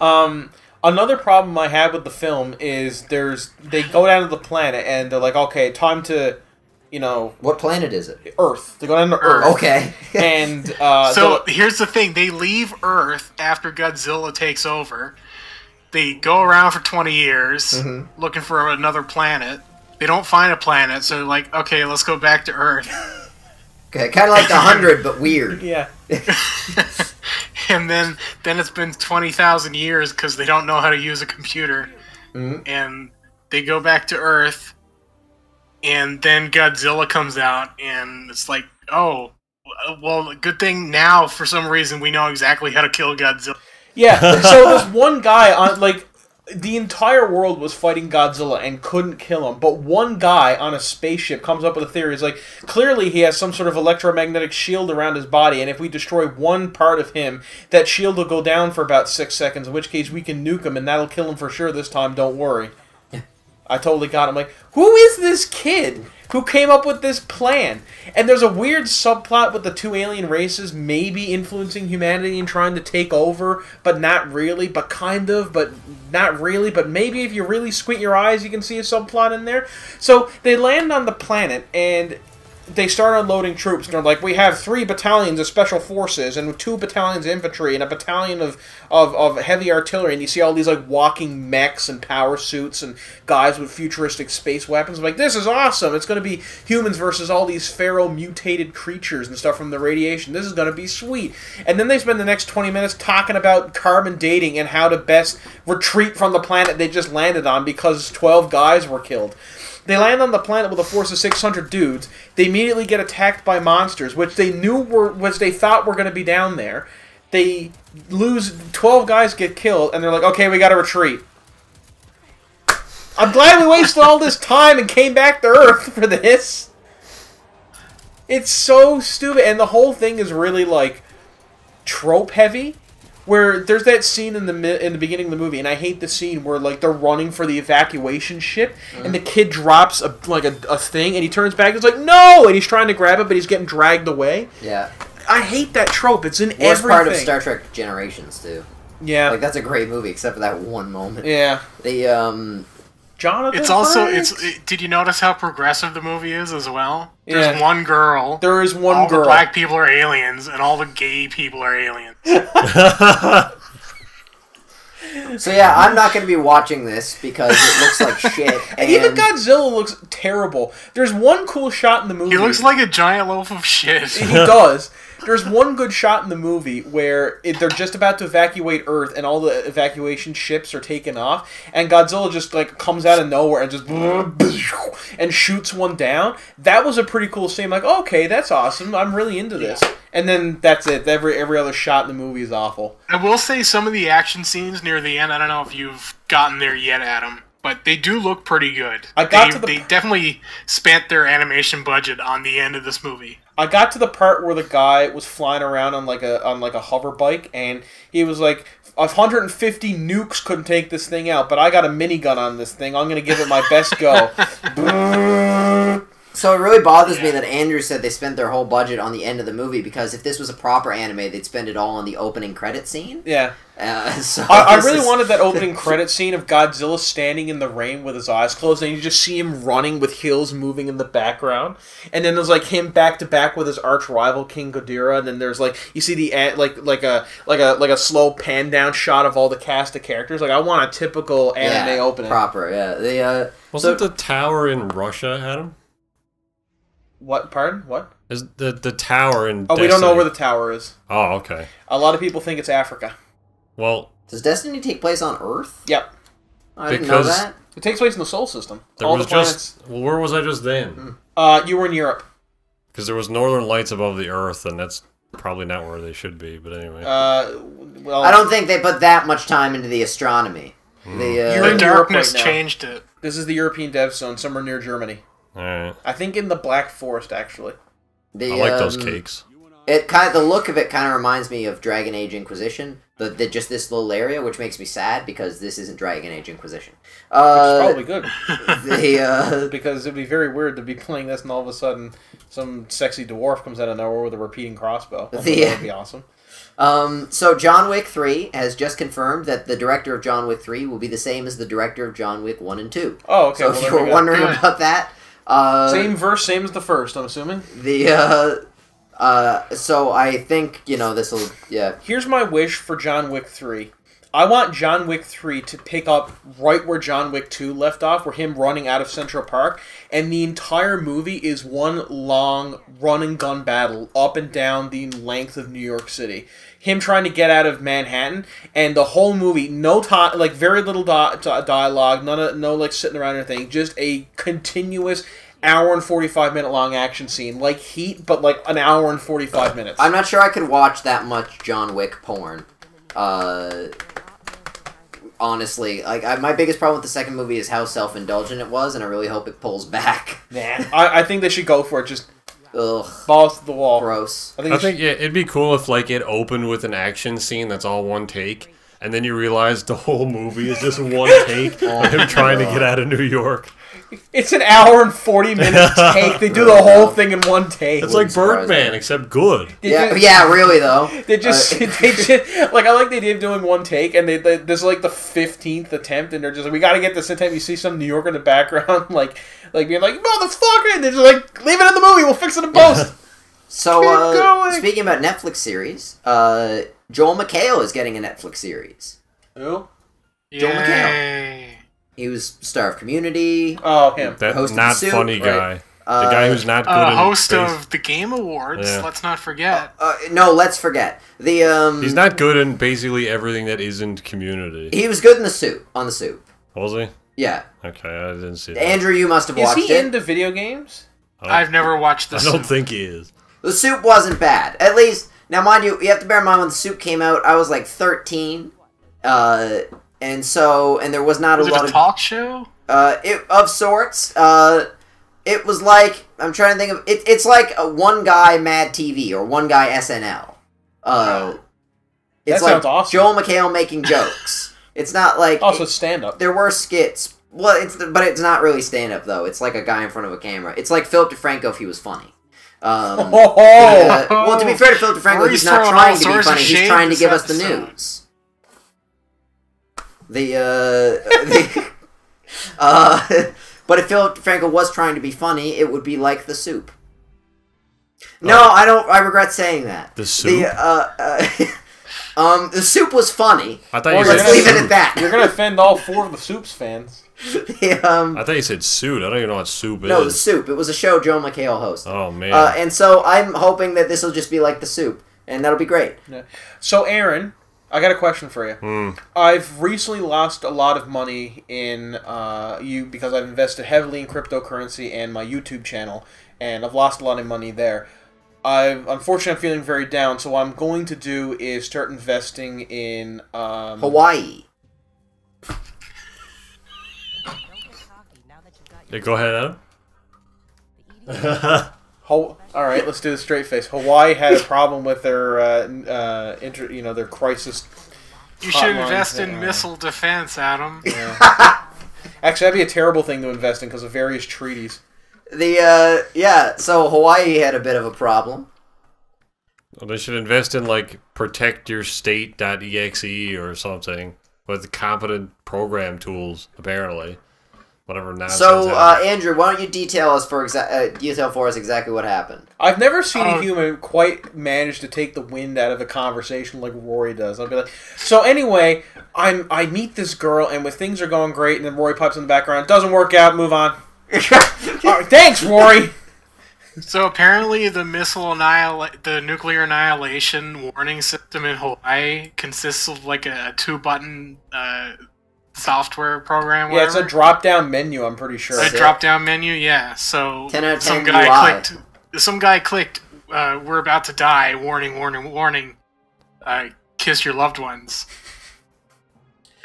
Speaker 3: Another problem I had with the film is they go down to the planet and they're like, okay, time to,
Speaker 1: What planet is it?
Speaker 3: Earth. They go down to Earth.
Speaker 1: Okay.
Speaker 3: And
Speaker 4: so here's the thing: they leave Earth after Godzilla takes over. They go around for 20 years looking for another planet. They don't find a planet, so they're like, okay, let's go back to Earth.
Speaker 1: Okay, kind of like the 100, but weird.
Speaker 3: Yeah.
Speaker 4: And then it's been 20,000 years because they don't know how to use a computer. And they go back to Earth, and then Godzilla comes out, and it's like, oh, well, good thing now, for some reason, we know exactly how to kill Godzilla.
Speaker 3: Yeah, so there's one guy on, the entire world was fighting Godzilla and couldn't kill him, but one guy on a spaceship comes up with a theory. He's like, clearly he has some sort of electromagnetic shield around his body, and if we destroy one part of him, that shield will go down for about 6 seconds, in which case we can nuke him, and that'll kill him for sure this time, don't worry. I totally got him. Like, who is this kid who came up with this plan? And there's a weird subplot with the two alien races maybe influencing humanity and trying to take over, but not really, but kind of, but not really, but maybe if you really squint your eyes you can see a subplot in there. So they land on the planet and they start unloading troops. And they're like, we have 3 battalions of special forces and 2 battalions of infantry and a battalion of heavy artillery. And you see all these walking mechs and power suits and guys with futuristic space weapons. I'm like, this is awesome. It's going to be humans versus all these feral mutated creatures and stuff from the radiation. This is going to be sweet. And then they spend the next 20 minutes talking about carbon dating and how to best retreat from the planet they just landed on because 12 guys were killed. They land on the planet with a force of 600 dudes. They immediately get attacked by monsters, which they thought were going to be down there. They lose, 12 guys get killed, and they're like, okay, we got to retreat. I'm glad we wasted all this time and came back to Earth for this. It's so stupid, and the whole thing is really, trope heavy. Where there's that scene in the beginning of the movie, and I hate the scene where they're running for the evacuation ship, and the kid drops a thing, and he turns back and is like, no, and he's trying to grab it, but he's getting dragged away.
Speaker 1: Yeah.
Speaker 3: I hate that trope. It's in
Speaker 1: Worst
Speaker 3: everything.
Speaker 1: part of Star Trek Generations too.
Speaker 3: Yeah.
Speaker 1: That's a great movie, except for that one moment.
Speaker 3: Yeah. Jonathan.
Speaker 4: It's also did you notice how progressive the movie is as well? There's one girl.
Speaker 3: There is one girl.
Speaker 4: All the black people are aliens, and all the gay people are aliens.
Speaker 1: So yeah, I'm not going to be watching this because it looks like shit.
Speaker 3: And even Godzilla looks terrible. There's one cool shot in the movie.
Speaker 4: He looks like a giant loaf of shit.
Speaker 3: He does. There's one good shot in the movie where they're just about to evacuate Earth and all the evacuation ships are taken off, and Godzilla just comes out of nowhere and just and shoots one down. That was a pretty cool scene. I'm like, okay, that's awesome. I'm really into this. And then that's it. Every other shot in the movie is awful.
Speaker 4: I will say some of the action scenes near the end, I don't know if you've gotten there yet, Adam, but they do look pretty good. They definitely spent their animation budget on the end of this movie.
Speaker 3: I got to the part where the guy was flying around on a hover bike, and he was like, 150 nukes couldn't take this thing out, but I got a minigun on this thing. I'm going to give it my best go.
Speaker 1: So it really bothers me that Andrew said they spent their whole budget on the end of the movie, because if this was a proper anime, they'd spend it all on the opening credit scene.
Speaker 3: Yeah.
Speaker 1: So
Speaker 3: I really wanted that opening credit scene of Godzilla standing in the rain with his eyes closed, and you just see him running with hills moving in the background, and then there's him back to back with his arch rival King Ghidorah, and then there's you see the a slow pan down shot of all the cast of characters. I want a typical anime opening.
Speaker 1: Proper, yeah.
Speaker 2: Wasn't the tower in Russia, Adam?
Speaker 3: What? Pardon? What?
Speaker 2: Is the tower in
Speaker 3: Destiny? We don't know where the tower is.
Speaker 2: Oh, okay.
Speaker 3: A lot of people think it's Africa.
Speaker 2: Well...
Speaker 1: Does Destiny take place on Earth?
Speaker 3: Yep.
Speaker 1: I didn't know that.
Speaker 3: It takes place in the Sol system.
Speaker 2: All the planets... Well, where was I just then?
Speaker 3: You were in Europe.
Speaker 2: Because there was northern lights above the Earth, and that's probably not where they should be, but anyway.
Speaker 3: Well...
Speaker 1: I don't think they put that much time into the astronomy.
Speaker 4: The darkness changed it.
Speaker 3: This is the European dev zone, somewhere near Germany.
Speaker 2: Alright.
Speaker 3: I think in the Black Forest, actually.
Speaker 2: I like those cakes.
Speaker 1: The look of it kind of reminds me of Dragon Age Inquisition. Just this little area, which makes me sad because this isn't Dragon Age Inquisition.
Speaker 3: Which is probably good.
Speaker 1: Because
Speaker 3: it'd be very weird to be playing this and all of a sudden some sexy dwarf comes out of nowhere with a repeating crossbow. That would be awesome.
Speaker 1: So John Wick 3 has just confirmed that the director of John Wick 3 will be the same as the director of John Wick 1 and 2.
Speaker 3: Oh, okay.
Speaker 1: So if you were wondering about that...
Speaker 3: same verse, same as the first, I'm assuming?
Speaker 1: So I think, this'll... Yeah.
Speaker 3: Here's my wish for John Wick 3. I want John Wick 3 to pick up right where John Wick 2 left off, where him running out of Central Park, and the entire movie is one long run-and-gun battle up and down the length of New York City. Him trying to get out of Manhattan, and the whole movie, no time, like very little dialogue, no sitting around or anything, just a continuous hour and 45-minute long action scene, like Heat, but like an hour and 45 minutes.
Speaker 1: I'm not sure I could watch that much John Wick porn. Honestly, my biggest problem with the second movie is how self-indulgent it was, and I really hope it pulls back.
Speaker 3: Nah, I think they should go for it. Just
Speaker 1: ugh,
Speaker 3: balls to the wall.
Speaker 1: Gross.
Speaker 2: I think it'd be cool if it opened with an action scene that's all one take, and then you realize the whole movie is just one take of him trying to get out of New York.
Speaker 3: It's an hour and 40 minutes take. They do the whole thing in one take.
Speaker 2: It's like Birdman, except good.
Speaker 1: Yeah, really though.
Speaker 3: They just like I like the idea of doing one take, and this is like the 15th attempt, and they're just like, we got to get this attempt. You see some New Yorker in the background, like being like, motherfucker, and they're just like, leave it in the movie. We'll fix it in post.
Speaker 1: So speaking about Netflix series, Joel McHale is getting a Netflix series.
Speaker 3: Who?
Speaker 1: Joel McHale. He was star of Community.
Speaker 3: Oh, him.
Speaker 2: That
Speaker 1: host
Speaker 2: not
Speaker 1: of the Soup,
Speaker 2: funny guy.
Speaker 1: right?
Speaker 2: The guy who's not good in
Speaker 4: host
Speaker 2: space.
Speaker 4: of the Game Awards.
Speaker 2: Yeah.
Speaker 4: Let's not forget.
Speaker 1: No, let's forget.
Speaker 2: He's not good in basically everything that isn't Community.
Speaker 1: He was good in the Soup. On the Soup.
Speaker 2: Was he?
Speaker 1: Yeah.
Speaker 2: Okay, I didn't see that.
Speaker 1: Andrew, you must have watched it.
Speaker 3: Is he into video games?
Speaker 4: I've never watched the
Speaker 2: I
Speaker 4: Soup.
Speaker 2: don't think he is.
Speaker 1: The Soup wasn't bad. At least, now mind you have to bear in mind when the Soup came out, I was like 13. And there was not
Speaker 4: was
Speaker 1: a lot
Speaker 4: it a
Speaker 1: of
Speaker 4: talk show?
Speaker 1: of sorts. It was like, I'm trying to think of it's like a one guy Mad TV or one guy SNL. It's
Speaker 3: that
Speaker 1: like
Speaker 3: sounds awesome.
Speaker 1: Joel McHale making jokes. It's not like
Speaker 3: Also stand up.
Speaker 1: There were skits. Well, but it's not really stand up though. It's like a guy in front of a camera. It's like Philip DeFranco if he was funny. Well, to be fair to Philip DeFranco, he's not trying to be funny. He's trying to give us the news. But if Philip DeFranco was trying to be funny, it would be like the Soup. No, I don't. I regret saying that.
Speaker 2: The Soup.
Speaker 1: The Soup was funny.
Speaker 2: I thought
Speaker 1: Let's leave it at that.
Speaker 3: You're gonna offend all 4 of the Soup's fans.
Speaker 2: I thought you said Suit. I don't even know what Soup is.
Speaker 1: No, the Soup. It was a show Joel McHale hosted.
Speaker 2: Oh man.
Speaker 1: And so I'm hoping that this will just be like the Soup, and that'll be great.
Speaker 3: Yeah. So Aaron, I got a question for you. I've recently lost a lot of money in because I've invested heavily in cryptocurrency and my YouTube channel, and I've lost a lot of money there. Unfortunately, I'm feeling very down, so what I'm going to do is start investing in
Speaker 1: Hawaii.
Speaker 2: Yeah, go ahead, Adam.
Speaker 3: All right, let's do the straight face. Hawaii had a problem with their their crisis.
Speaker 4: You should invest in missile defense, Adam.
Speaker 3: Yeah. Actually, that'd be a terrible thing to invest in because of various treaties.
Speaker 1: So Hawaii had a bit of a problem.
Speaker 2: Well, they should invest in protectyourstate.exe or something with competent program tools, apparently. Whatever nonsense.
Speaker 1: So, Andrew, why don't you detail for us exactly what happened?
Speaker 3: I've never seen a human quite manage to take the wind out of a conversation like Rory does. I'll be like, so anyway, I meet this girl, and when things are going great, and then Rory pipes in the background, doesn't work out, move on. Thanks, Rory.
Speaker 4: So apparently, the nuclear annihilation warning system in Hawaii consists of like a 2-button software program.
Speaker 3: Yeah, it's a drop-down menu. I'm pretty sure.
Speaker 4: A drop-down menu, yeah. So
Speaker 1: 10 out of 10
Speaker 4: some guy clicked. We're about to die. Warning, warning, warning. Kiss your loved ones.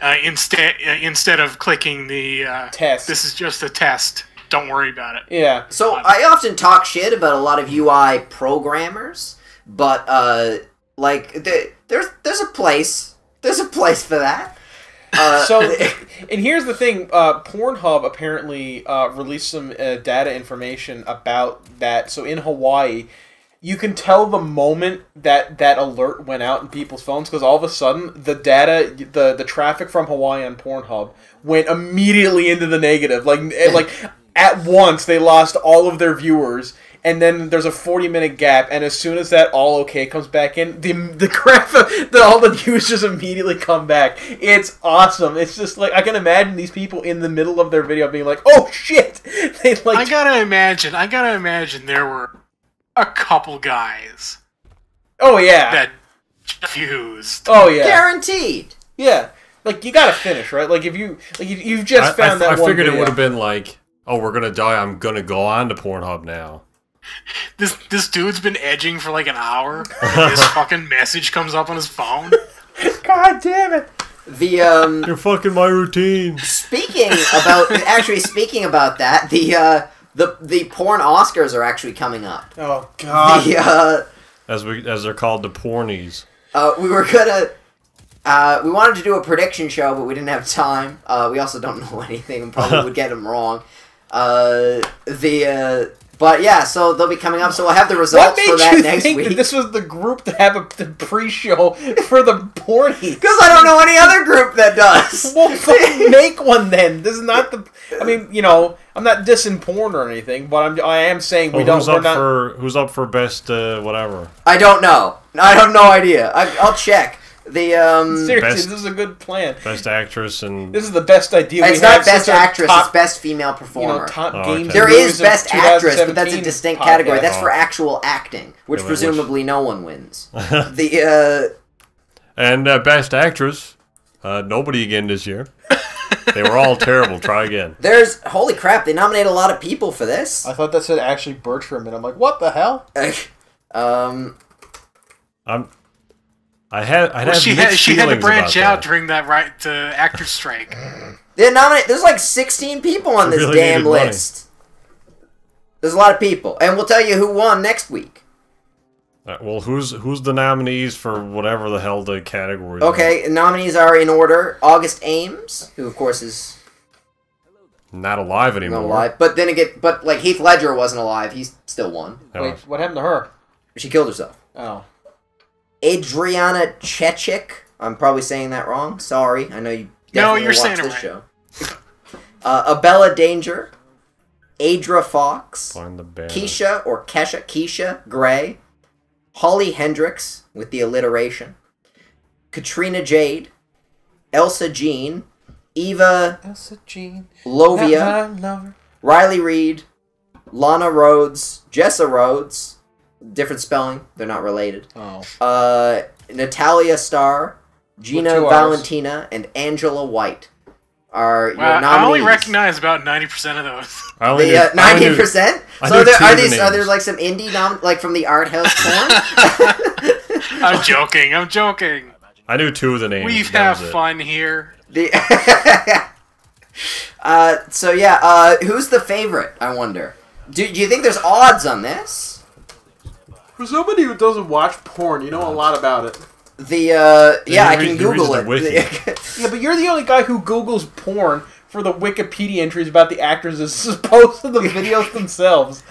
Speaker 4: Instead of clicking the
Speaker 3: test.
Speaker 4: This is just a test. Don't worry about it.
Speaker 3: Yeah.
Speaker 1: So I often talk shit about a lot of UI programmers, but like there's a place for that.
Speaker 3: And here's the thing, Pornhub apparently released some data information about that. So in Hawaii, you can tell the moment that alert went out in people's phones, because all of a sudden the data, the traffic from Hawaii on Pornhub went immediately into the negative. Like at once they lost all of their viewers. And then there's a 40-minute gap, and as soon as that all okay comes back in, the crap, all the views just immediately come back. It's awesome. It's just like, I can imagine these people in the middle of their video being like, "Oh shit!" They like. I gotta imagine there were a couple guys. Oh yeah. That fused. Oh yeah.
Speaker 1: Guaranteed.
Speaker 3: Yeah. Like, you gotta finish, right? Like, if you've just found that one.
Speaker 2: I figured
Speaker 3: video.
Speaker 2: It would have been like, "Oh, we're gonna die. I'm gonna go on to Pornhub now."
Speaker 4: This dude's been edging for like an hour. This fucking message comes up on his phone.
Speaker 3: God damn it!
Speaker 2: You're fucking my routine.
Speaker 1: Speaking about that, the porn Oscars are actually coming up.
Speaker 3: Oh god.
Speaker 2: As they're called, the pornies.
Speaker 1: We were gonna. We wanted to do a prediction show, but we didn't have time. We also don't know anything and probably would get them wrong. But yeah, so they'll be coming up, so we'll have the results for that next week. What made you think that
Speaker 3: this was the group to have the pre-show for the pornies?
Speaker 1: Because I don't know any other group that does.
Speaker 3: Well, fucking make one then. This is not the... I mean, you know, I'm not dissing porn or anything, but I am saying
Speaker 2: who's up for best whatever?
Speaker 1: I don't know. I have no idea. I'll check.
Speaker 3: Seriously, this is a good plan.
Speaker 2: Best actress and...
Speaker 3: This is the best idea we have.
Speaker 1: It's not best actress, it's best female performer.
Speaker 3: You know, top games.
Speaker 1: There is best actress, but that's a distinct category. That's for actual acting, which presumably no one wins.
Speaker 2: And best actress, nobody again this year. They were all terrible. Try again.
Speaker 1: Holy crap, they nominate a lot of people for this.
Speaker 3: I thought that said Ashley Bertram, and I'm like, what the hell?
Speaker 4: She had to branch out during that right to actors strike.
Speaker 1: There's like 16 people on this damn list. There's a lot of people, and we'll tell you who won next week.
Speaker 2: Well, who's the nominees for whatever the hell the category?
Speaker 1: Okay, nominees are in order: August Ames, who of course is
Speaker 2: not alive anymore.
Speaker 1: Not alive, but then again, like Heath Ledger wasn't alive; he's still won.
Speaker 3: Wait, what happened to her?
Speaker 1: She killed herself.
Speaker 3: Oh.
Speaker 1: Adriana Chechik. I'm probably saying that wrong. Sorry. I know you definitely watch this show. Abella Danger. Adra Fox. Keisha Gray. Holly Hendricks, with the alliteration. Katrina Jade. Elsa Jean. Eva Lovia. Riley Reid. Lana Rhodes. Jessa Rhodes. Different spelling. They're not related.
Speaker 3: Oh.
Speaker 1: Natalia Starr, Gina Valentina, and Angela White are your nominees.
Speaker 4: I only recognize about 90% of those.
Speaker 1: 90%? So are there like some indie like from the art house porn?
Speaker 4: I'm joking.
Speaker 2: I knew two of the names.
Speaker 4: We have fun here.
Speaker 1: So yeah, who's the favorite? I wonder. Do you think there's odds on this?
Speaker 3: For somebody who doesn't watch porn, you know a lot about it.
Speaker 1: I can Google it.
Speaker 3: Yeah, but you're the only guy who Googles porn for the Wikipedia entries about the actors as opposed to the videos themselves.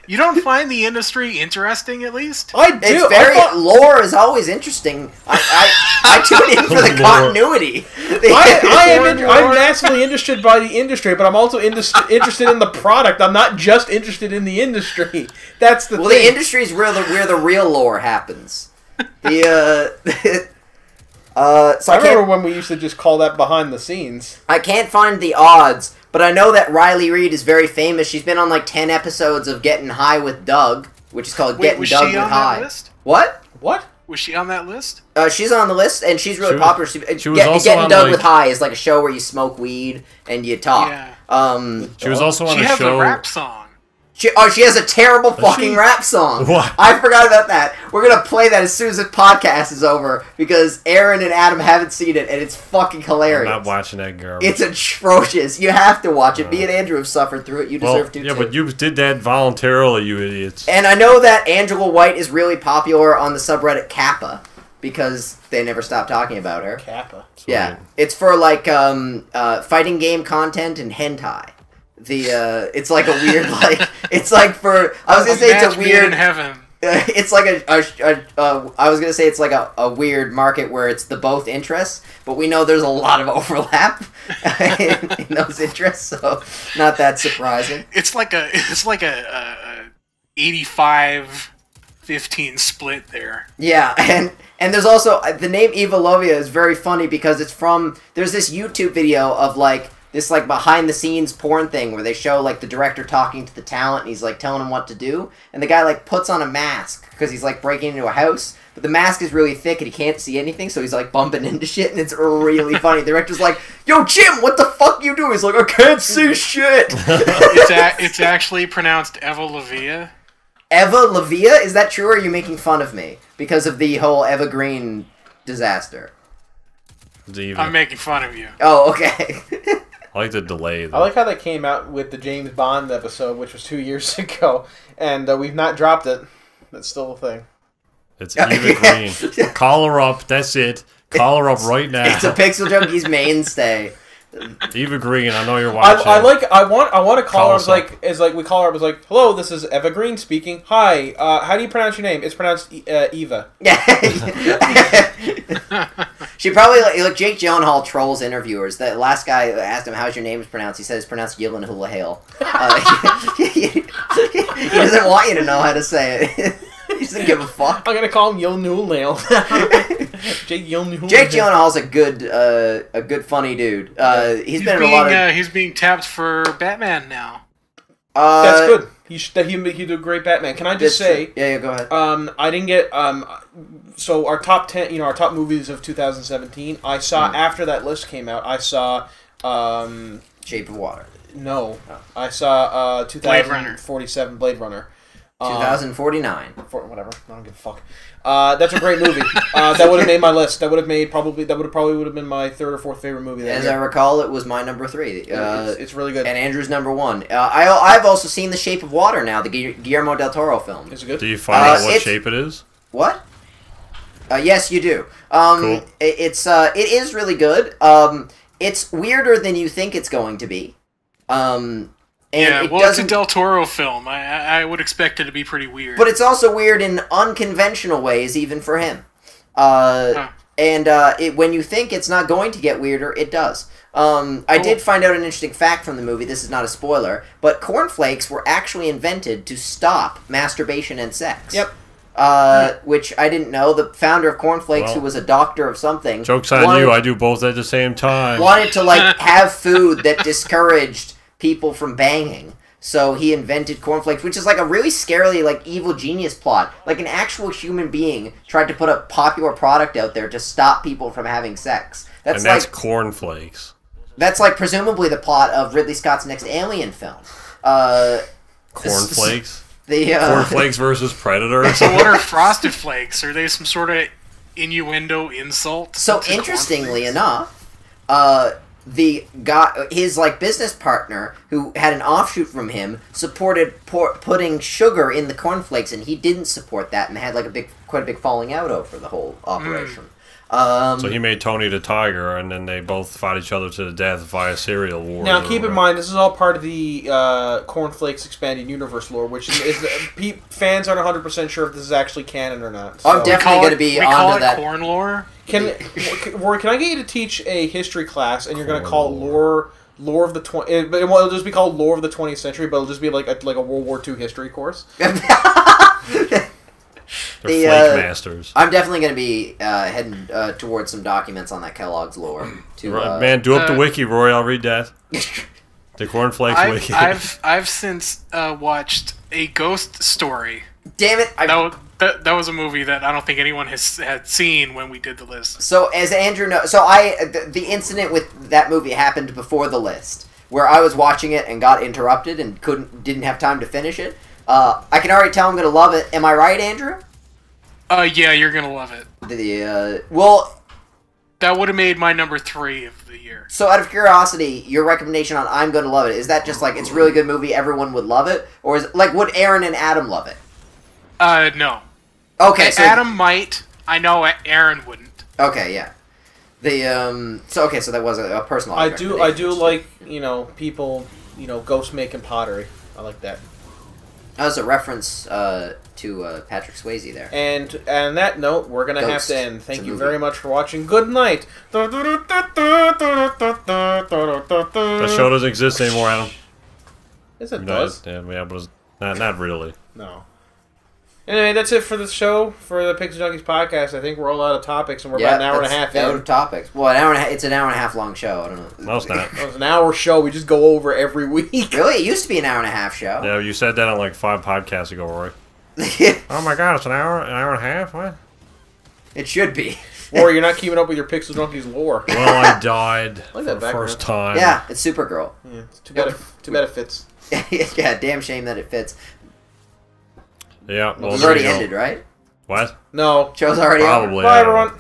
Speaker 4: You don't find the industry interesting, at least?
Speaker 3: I do.
Speaker 1: It's lore is always interesting. I tune in for the continuity.
Speaker 3: I'm massively interested by the industry, but I'm also interested in the product. I'm not just interested in the industry. That's the thing.
Speaker 1: The industry is where the real lore happens. So
Speaker 3: I remember when we used to just call that behind the scenes.
Speaker 1: I can't find the odds, but I know that Riley Reid is very famous. She's been on like 10 episodes of Getting High with Doug, which is called Getting Doug with High.
Speaker 4: That list?
Speaker 1: What?
Speaker 4: Was she on that list?
Speaker 1: She's on the list, and she's really popular. Getting Doug with High is like a show where you smoke weed and you talk.
Speaker 4: Yeah.
Speaker 2: She was also on a show.
Speaker 4: She has a rap song.
Speaker 1: She has a terrible fucking rap song.
Speaker 2: What?
Speaker 1: I forgot about that. We're gonna play that as soon as the podcast is over because Aaron and Adam haven't seen it, and it's fucking hilarious.
Speaker 2: I'm not watching that garbage.
Speaker 1: It's atrocious. You have to watch it. Me and Andrew have suffered through it. You deserve to,
Speaker 2: yeah,
Speaker 1: too.
Speaker 2: but you did that voluntarily, you idiots.
Speaker 1: And I know that Angela White is really popular on the subreddit Kappa because they never stop talking about her.
Speaker 3: Kappa.
Speaker 1: Yeah. It's for, like, fighting game content and hentai. It's like a weird, like, it's like for, I was gonna say it's a weird,
Speaker 4: in heaven.
Speaker 1: It's like I was gonna say it's like a weird market where it's the both interests, but we know there's a lot of overlap in those interests, so not that surprising.
Speaker 4: It's like a 85-15 split there.
Speaker 1: Yeah, and there's also, the name Eva Lovia is very funny because it's from, there's this YouTube video of, like, this, like, behind-the-scenes porn thing where they show, like, the director talking to the talent and he's, like, telling him what to do. And the guy, like, puts on a mask because he's, like, breaking into a house. But the mask is really thick and he can't see anything, so he's, like, bumping into shit, and it's really funny. The director's like, yo, Jim, what the fuck you doing? He's like, I can't see shit.
Speaker 4: It's actually pronounced Eva Lavia.
Speaker 1: Eva Lavia? Is that true, or are you making fun of me? Because of the whole Eva Green disaster.
Speaker 4: I'm making fun of you.
Speaker 1: Oh, okay.
Speaker 2: I like the delay, though.
Speaker 3: I like how they came out with the James Bond episode, which was 2 years ago, and we've not dropped it. That's still a thing.
Speaker 2: It's Eva Green. Call her up. That's it. Call her up right now.
Speaker 1: It's a Pixel Junkies mainstay.
Speaker 2: Eva Green, I know you're watching.
Speaker 3: I want to call her. We call her up. It's like, hello, this is Eva Green speaking. Hi, how do you pronounce your name? It's pronounced Eva.
Speaker 1: She probably, like Jake Gyllenhaal trolls interviewers. The last guy asked him how's your name is pronounced. He said it's pronounced Yilin Hula Hale. He doesn't want you to know how to say it. He doesn't give a fuck.
Speaker 3: I'm gonna call him Yilin Hula Hale. Jake
Speaker 1: Gyllenhaal's a good funny dude. He's been in a lot of.
Speaker 4: He's being tapped for Batman now.
Speaker 3: That's good. He did a great Batman. Can I just say?
Speaker 1: Yeah, go ahead.
Speaker 3: I didn't get so our top 10, our top movies of 2017. I saw after that list came out. I saw
Speaker 1: Shape of Water.
Speaker 3: No, I saw 2047 Blade Runner.
Speaker 1: 2049.
Speaker 3: Whatever. I don't give a fuck. That's a great movie. That would have made my list. That would have probably been my third or fourth favorite movie.
Speaker 1: As I recall, it was my number 3.
Speaker 3: It's really good.
Speaker 1: And Andrew's number 1. I've also seen The Shape of Water now, the Guillermo del Toro film.
Speaker 3: Is it good?
Speaker 2: Do you find out what shape it is?
Speaker 1: What? Yes, you do.
Speaker 2: Cool.
Speaker 1: It is really good. It's weirder than you think it's going to be.
Speaker 4: It's a Del Toro film. I would expect it to be pretty weird.
Speaker 1: But it's also weird in unconventional ways, even for him. And when you think it's not going to get weirder, it does. I did find out an interesting fact from the movie. This is not a spoiler, but cornflakes were actually invented to stop masturbation and sex.
Speaker 3: Yep.
Speaker 1: Which I didn't know. The founder of Cornflakes, who was a doctor of something...
Speaker 2: Joke's on you, I do both at the same time.
Speaker 1: Wanted to, like, have food that discouraged people from banging. So he invented cornflakes, which is like a really scarily, like, evil genius plot. Like, an actual human being tried to put a popular product out there to stop people from having sex.
Speaker 2: That's like, cornflakes.
Speaker 1: That's, like, presumably the plot of Ridley Scott's next Alien film.
Speaker 2: Cornflakes?
Speaker 1: Cornflakes
Speaker 2: versus Predator?
Speaker 4: So what are Frosted Flakes? Are they some sort of innuendo insult?
Speaker 1: So, interestingly enough, his like business partner, who had an offshoot from him, supported putting sugar in the cornflakes, and he didn't support that, and had like quite a big falling out over the whole operation.
Speaker 2: So he made Tony the Tiger, and then they both fought each other to the death via cereal wars.
Speaker 3: Now, keep in mind, this is all part of the Cornflakes Expanded Universe lore, which is fans aren't 100% sure if this is actually canon or not. So.
Speaker 1: I'm definitely going to be onto that.
Speaker 4: Corn lore?
Speaker 3: Rory, can I get you to teach a history class, and you're going to call it lore of the 20th... It'll just be called Lore of the 20th Century, but it'll just be like a World War II history course.
Speaker 2: They're flake masters.
Speaker 1: I'm definitely going to be heading towards some documents on that Kellogg's lore.
Speaker 2: Man, do up the wiki, Roy. I'll read that. The Cornflakes wiki.
Speaker 4: I've since watched A Ghost Story.
Speaker 1: Damn it!
Speaker 4: That was a movie that I don't think anyone had seen when we did the list.
Speaker 1: So, as Andrew knows... the incident with that movie happened before the list. where I was watching it and got interrupted and didn't have time to finish it. I can already tell I'm gonna love it. Am I right, Andrew?
Speaker 4: Yeah, you're gonna love it.
Speaker 1: Well,
Speaker 4: that would have made my number 3 of the year.
Speaker 1: So, out of curiosity, your recommendation on I'm gonna love it, is that just like it's a really good movie, everyone would love it, or is it like would Aaron and Adam love it?
Speaker 4: No.
Speaker 1: Okay, so
Speaker 4: Adam might. I know Aaron wouldn't.
Speaker 1: Okay, yeah. So that was a personal.
Speaker 3: I do like people ghost making pottery. I like that.
Speaker 1: That was a reference to Patrick Swayze there.
Speaker 3: And on that note, we're gonna have to end. Thank you very much for watching. Good night.
Speaker 2: That show doesn't exist anymore, Adam.
Speaker 3: Yes, it does.
Speaker 2: Yeah, but not really.
Speaker 3: No. Anyway, that's it for the show, for the Pixel Junkies podcast. I think we're all out of topics, and we're about an hour and a half in.
Speaker 1: Out of topics. Well, it's an hour and a half long show. I don't know.
Speaker 2: No, it's not.
Speaker 3: It's an hour show. We just go over every week.
Speaker 1: Really? It used to be an hour and a half show.
Speaker 2: Yeah, you said that on like 5 podcasts ago, Roy. Oh my god, it's an hour and a half? What?
Speaker 1: It should be.
Speaker 3: Or you're not keeping up with your Pixel Junkies lore.
Speaker 2: Well, I died for the first time.
Speaker 1: Yeah, it's Supergirl.
Speaker 3: Yeah, it's too bad it fits.
Speaker 1: Yeah, damn shame that it fits.
Speaker 2: Yeah, well,
Speaker 1: it's already ended, right?
Speaker 2: What?
Speaker 3: No.
Speaker 1: Show's already
Speaker 2: Probably.
Speaker 1: over.
Speaker 3: Bye, everyone.